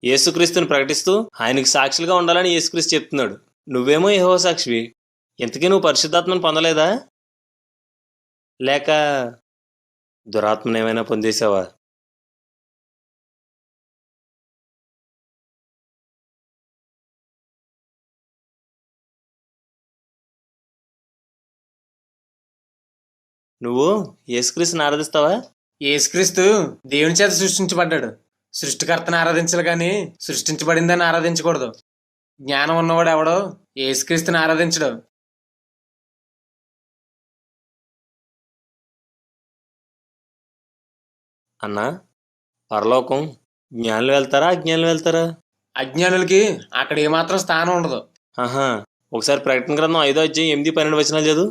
యేసుక్రీస్తుని ప్రకటిస్తూ ఆయనకు సాక్షులుగా ఉండాలని యేసుక్రీస్తు చెప్తున్నాడు. నువ్వేమో యెహోవా సాక్షివి. ఇంతకీ నువ్వు పరిశుద్ధాత్మను పొందలేదా? లేక దురాత్మనేమైనా పొందేశావా? నువ్వు యేసుక్రీస్తుని ఆరాధిస్తావా? యేసుక్రీస్తు దేవుని చేత సృష్టించబడ్డాడు. సృష్టికర్తను ఆరాధించాలి కానీ సృష్టించబడిందని ఆరాధించకూడదు. జ్ఞానం ఉన్నవాడు ఎవడో యేసుక్రీస్తుని ఆరాధించడు. అన్నా, పరలోకం జ్ఞానులు వెళ్తారా అజ్ఞానులు వెళ్తారా? అజ్ఞానులకి అక్కడ ఏమాత్రం స్థానం ఉండదు. ఆహా, ఒకసారి ప్రకటన గ్రంథం 5:8-12 వచనాలు చదువు.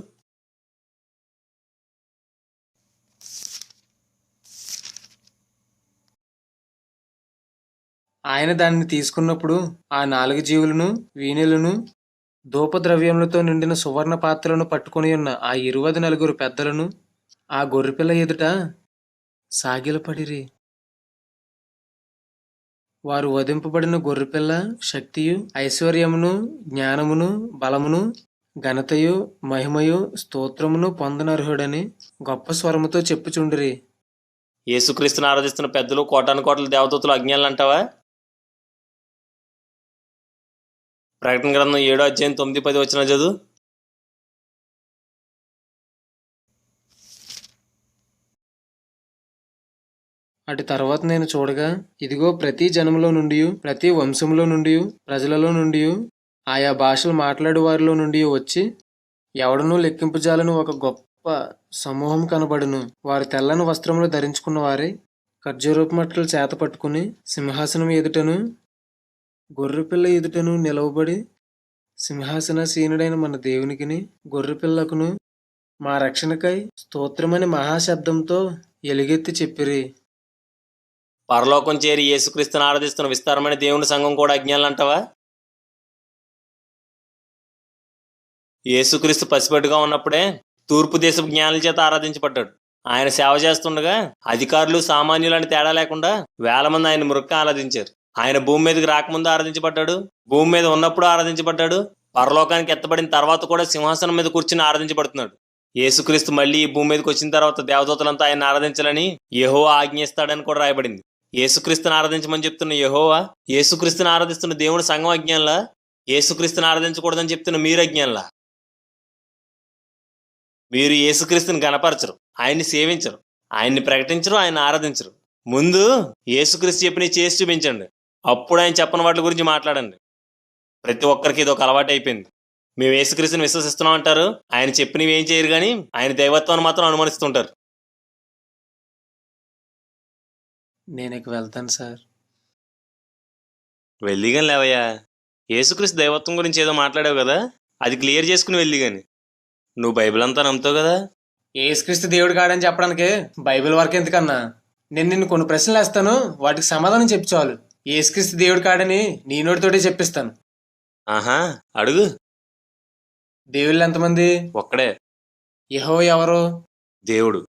ఆయన దానిని తీసుకున్నప్పుడు ఆ 4 జీవులను వీణులను ధూపద్రవ్యములతో నిండిన సువర్ణ పాత్రలను పట్టుకొని ఉన్న ఆ 24 పెద్దలను ఆ గొర్రెపిల్ల ఎదుట సాగిలపడిరి. వారు వధింపబడిన గొర్రెపిల్ల శక్తియు ఐశ్వర్యమును జ్ఞానమును బలమును ఘనతయు మహిమయు స్తోత్రమును పొందనర్హుడని గొప్ప స్వరముతో చెప్పుచుండిరి. యేసుక్రీస్తుని ఆరాధిస్తున్న పెద్దలు కోటాను కోట్ల దేవదూతలు అజ్ఞానులు అంటావా? ప్రకటన గ్రంథం 7:9-10 వచనాలు చదువు. అటు తర్వాత నేను చూడగా ఇదిగో ప్రతి జనములో నుండి ప్రతి వంశములో నుండి ప్రజలలో నుండి ఆయా భాషలు మాట్లాడే వారిలో నుండి వచ్చి ఎవడనూ లెక్కింపజాలని ఒక గొప్ప సమూహం కనబడును. వారు తెల్లని వస్త్రములు ధరించుకున్న వారే ఖర్జూరపు మట్టలు చేత పట్టుకుని సింహాసనం ఎదుటను గొర్రెపిల్ల ఎదుటను నిలవబడి సింహాసనాసీనుడైన మన దేవునికిని గొర్రెపిల్లకును మా రక్షణకై స్తోత్రమని మహాశబ్దంతో ఎలుగెత్తి చెప్పిరి. పరలోకం చేరి యేసుక్రీస్తుని ఆరాధిస్తున్న విస్తారమైన దేవుని సంఘం కూడా అజ్ఞానులు అంటావా? యేసుక్రీస్తు పసిపెట్టుగా ఉన్నప్పుడే తూర్పు దేశపు జ్ఞానుల చేత ఆరాధించబడ్డాడు. ఆయన సేవ చేస్తుండగా అధికారులు సామాన్యులు అని తేడా లేకుండా వేల మంది ఆయన మృక్క ఆరాధించారు. ఆయన భూమి మీదకి రాకముందు ఆరాధించబడ్డాడు, భూమి మీద ఉన్నప్పుడు ఆరాధించబడ్డాడు, పరలోకానికి ఎత్తబడిన తర్వాత కూడా సింహాసనం మీద కూర్చుని ఆరాధించబడుతున్నాడు. యేసుక్రీస్తు మళ్ళీ ఈ భూమి మీదకి వచ్చిన తర్వాత దేవదూతలంతా ఆయన ఆరాధించాలని యెహోవా ఆజ్ఞిస్తాడని కూడా రాయబడింది. యేసుక్రీస్తుని ఆరాధించమని చెప్తున్న యెహోవా, యేసుక్రీస్తుని ఆరాధిస్తున్న దేవుని సంఘం అజ్ఞానులా? యేసుక్రీస్తుని ఆరాధించకూడదని చెప్తున్న మీరు అజ్ఞానులా? మీరు యేసుక్రీస్తుని గణపరచరు, ఆయన్ని సేవించరు, ఆయన్ని ప్రకటించరు, ఆయన ఆరాధించరు. ముందు యేసుక్రీస్తు చెప్పినవి చేసి చూపించండి, అప్పుడు ఆయన చెప్పని వాటి గురించి మాట్లాడండి. ప్రతి ఒక్కరికి ఇది ఒక అలవాటు అయిపోయింది. మేము యేసుక్రీస్తుని విశ్వసిస్తున్నాం అంటారు, ఆయన చెప్పినవి ఏం చేయరు, కానీ ఆయన దైవత్వాన్ని మాత్రం అనుమానిస్తుంటారు. నేను ఇక వెళ్తాను సార్. వెళ్ళిగాని లేవయ్యా, యేసుక్రీస్తు దైవత్వం గురించి ఏదో మాట్లాడావు కదా, అది క్లియర్ చేసుకుని వెళ్ళి గాని. నువ్వు బైబిల్ అంతా నమ్ముతావు కదా. యేసుక్రీస్తు దేవుడు కాడని చెప్పడానికి బైబిల్ వరకు ఎందుకన్నా? నేను నిన్ను కొన్ని ప్రశ్నలు వేస్తాను, వాటికి సమాధానం చెప్పు చాలు. యేసుక్రీస్తు దేవుడు కాడని నీ నోటితోటే చెప్పిస్తాను. ఆహా, అడుగు. దేవుళ్ళు ఎంతమంది? ఒక్కడే. యెహోవా ఎవరు? దేవుడు.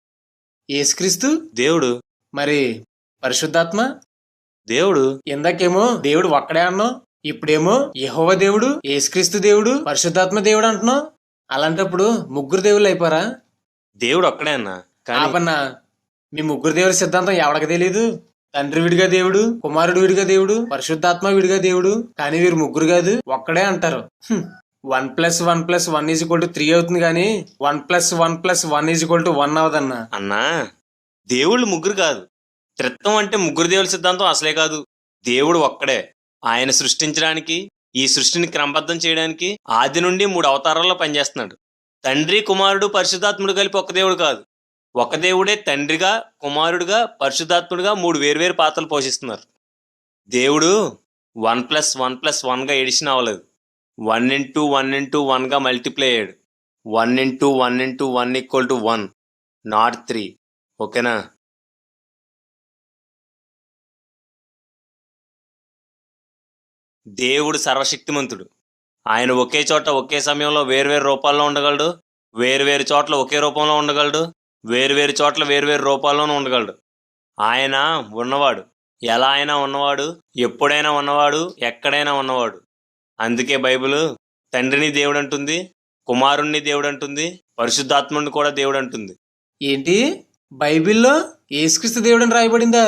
యేసుక్రీస్తు దేవుడు. మరి పరిశుద్ధాత్మ? దేవుడు. ఇందాకేమో దేవుడు ఒక్కడే అన్నావు, ఇప్పుడేమో యెహోవా దేవుడు, యేసుక్రీస్తు దేవుడు, పరిశుద్ధాత్మ దేవుడు అంటున్నావు. అలాంటప్పుడు ముగ్గురు దేవుళ్ళు అయిపోరా? దేవుడు ఒక్కడే అన్నా. కానీ ఆపన్నా, మీ ముగ్గురు దేవుడి సిద్ధాంతం ఎవరికి తెలీదు? తండ్రి విడిగా దేవుడు, కుమారుడు విడిగా దేవుడు, పరిశుద్ధాత్మ విడిగా దేవుడు, కానీ వీరు ముగ్గురు కాదు ఒక్కడే అంటారు. 1+1+1=3 అవుతుంది, కానీ 1+1+1=1 అవదన్నా. అన్నా, దేవుళ్ళు ముగ్గురు కాదు. త్రిత్వం అంటే ముగ్గురు దేవుళ్ళ సిద్ధాంతం అసలే కాదు. దేవుడు ఒక్కడే. ఆయన సృష్టించడానికి, ఈ సృష్టిని క్రమబద్ధం చేయడానికి ఆది నుండి 3 అవతారాల్లో పనిచేస్తున్నాడు. తండ్రి, కుమారుడు, పరిశుద్ధాత్ముడు కలిపి ఒక దేవుడు కాదు. ఒక దేవుడే తండ్రిగా, కుమారుడుగా, పరిశుద్ధాత్ముడుగా 3 వేర్వేరు పాత్రలు పోషిస్తున్నారు. దేవుడు 1+1+1గా ఎడిషన్ అవ్వలేదు. 1x1x1గా మల్టిప్లై అయ్యాడు. 1x1x1 not 3. ఓకేనా? దేవుడు సర్వశక్తిమంతుడు. ఆయన ఒకే చోట ఒకే సమయంలో వేర్వేరు రూపాల్లో ఉండగలడు, వేర్వేరు చోట్ల ఒకే రూపంలో ఉండగలడు, వేర్వేరు చోట్ల వేర్వేరు రూపాల్లోనూ ఉండగలడు. ఆయన ఉన్నవాడు, ఎలా అయినా ఉన్నవాడు, ఎప్పుడైనా ఉన్నవాడు, ఎక్కడైనా ఉన్నవాడు. అందుకే బైబిల్ తండ్రిని దేవుడు అంటుంది, కుమారుణ్ణి దేవుడు అంటుంది, పరిశుద్ధాత్ముడిని కూడా దేవుడు అంటుంది. ఏంటి బైబిల్లో యేసుక్రీస్తు దేవుడు అని రాయబడిందా?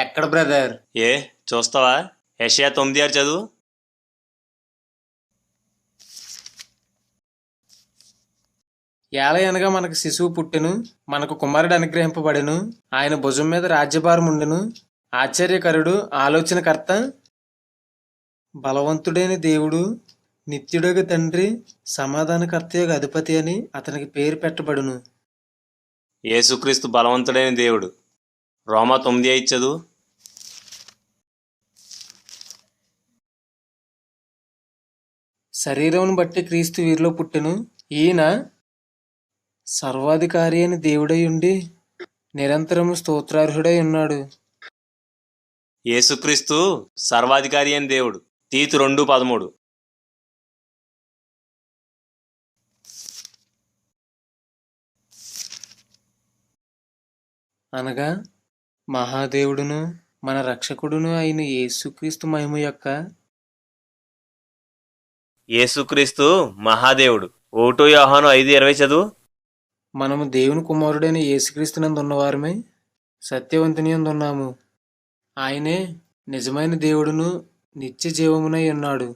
ఎక్కడ బ్రదర్? ఏ చూస్తావా? యెషయా 9:6 చదువు. ఏల అనగా మనకు శిశువు పుట్టెను, మనకు కుమారుడు అనుగ్రహింపబడెను, ఆయన భుజం మీద రాజ్యభారం ఉండెను. ఆశ్చర్యకరుడు, ఆలోచనకర్త, బలవంతుడైన దేవుడు, నిత్యుడగు తండ్రి, సమాధానకర్తయగు అధిపతి అని అతనికి పేరు పెట్టబడును. యేసుక్రీస్తు బలవంతుడైన దేవుడు. రోమా 9:5 చదువు. శరీరమును బట్టి క్రీస్తు వీరిలో పుట్టెను. ఈయన సర్వాధికారి అయిన దేవుడై ఉండి నిరంతరము స్తోత్రార్హుడై ఉన్నాడు. యేసుక్రీస్తు సర్వాధికారి అయిన దేవుడు. తీతు 2:13. అనగా మహాదేవుడును మన రక్షకుడును అయిన యేసుక్రీస్తు మహిమ యొక్క యేసుక్రీస్తు మహాదేవుడు. 1 యోహాను 5:20 చదువు. మనము దేవుని కుమారుడైన యేసుక్రీస్తునందు ఉన్నవారమై సత్యవంతుని యందు ఉన్నాము. ఆయనే నిజమైన దేవుడును నిత్య జీవమునై ఉన్నాడు.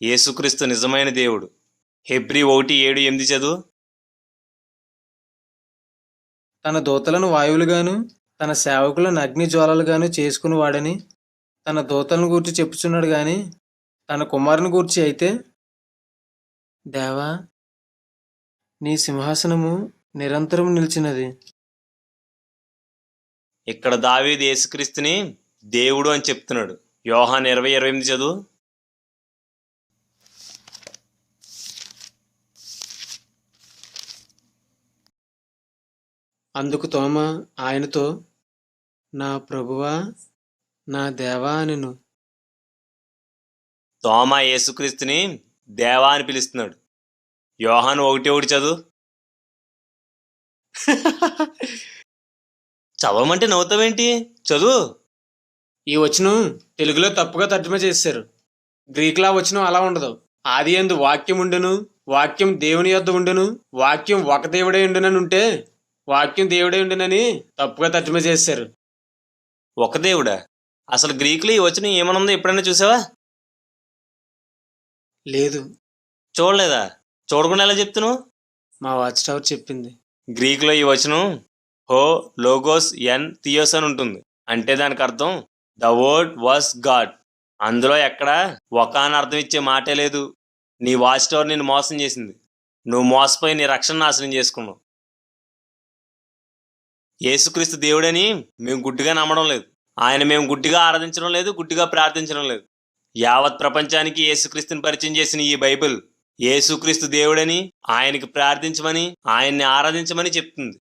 యేసుక్రీస్తు నిజమైన దేవుడు. హెబ్రీ 1:7-8 చదువు. తన దూతలను వాయువులుగాను తన సేవకులను అగ్ని జ్వాలలుగాను చేసుకుని వాడని తన దూతలను గూర్చి చెప్పుచున్నాడు, గాని తన కుమారుని గూర్చి అయితే, దేవా, నీ సింహాసనము నిరంతరం నిలిచినది. ఇక్కడ దావీదు యేసుక్రీస్తుని దేవుడు అని చెప్తున్నాడు. యోహాను 20:28 చదువు. అందుకు తోమా ఆయనతో, నా ప్రభువా, నా దేవా అనెను. తోమా యేసుక్రీస్తుని దేవా అని పిలుస్తున్నాడు. యోహాను 1:1 చదువు. చదవమంటే నవ్వుతావేంటి? చదువు. ఈ వచనం తెలుగులో తప్పుగా తర్జుమా చేశారు. గ్రీకులో వచనం అలా ఉండదు. ఆది యందు వాక్యం ఉండెను, వాక్యం దేవుని యొద్ద ఉండెను, వాక్యం ఒక దేవుడే ఉండునని ఉంటే వాక్యం దేవుడే ఉండునని తప్పుగా తర్జుమా చేశారు. ఒక దేవుడా? అసలు గ్రీకులో ఈ వచనం ఏమనుందో ఎప్పుడైనా చూసావా? లేదు, చూడలేదా? చూడకుండా ఎలా చెప్తున్నావు? మా వాచ్ టవర్ చెప్పింది. గ్రీకులో ఈ వచనం హో లోగోస్ ఎన్ థియోస్ అని ఉంటుంది. అంటే దానికి అర్థం ద వర్డ్ వాస్ గాడ్. అందులో ఎక్కడ ఒక అని అర్థం ఇచ్చే మాటే లేదు. నీ వాచ్ టవర్ నిన్ను మోసం చేసింది. నువ్వు మోసపోయి నీ రక్షణ నాశనం చేసుకున్నావు. యేసుక్రీస్తు దేవుడని మేము గుడ్డిగా నమ్మడం లేదు. ఆయన మేము గుడ్డిగా ఆరాధించడం లేదు, గుడ్డిగా ప్రార్థించడం లేదు. యావత్ ప్రపంచానికి యేసుక్రీస్తుని పరిచయం చేసిన ఈ బైబిల్ యేసుక్రీస్తు దేవుడని, ఆయనకి ప్రార్థించమని, ఆయన్ని ఆరాధించమని చెప్తుంది.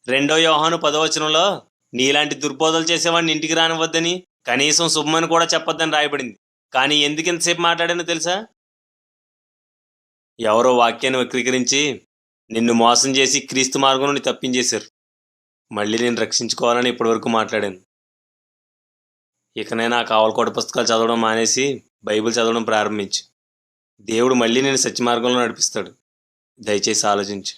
2 యోహాను 10వ వచనంలో నీలాంటి దుర్బోధలు చేసేవాడిని ఇంటికి రానివద్దని, కనీసం శుభమని కూడా చెప్పొద్దని రాయబడింది. కానీ ఎందుకు ఇంతసేపు మాట్లాడానో తెలుసా? ఎవరో వాక్యాన్ని వక్రీకరించి నిన్ను మోసం చేసి క్రీస్తు మార్గం నుండి తప్పించేశారు. మళ్ళీ నేను రక్షించుకోవాలని ఇప్పటివరకు మాట్లాడాను. ఇకనైనా ఆ కావలకోట పుస్తకాలు చదవడం మానేసి బైబిల్ చదవడం ప్రారంభించు. దేవుడు మళ్ళీ నేను సత్య మార్గంలో నడిపిస్తాడు. దయచేసి ఆలోచించు.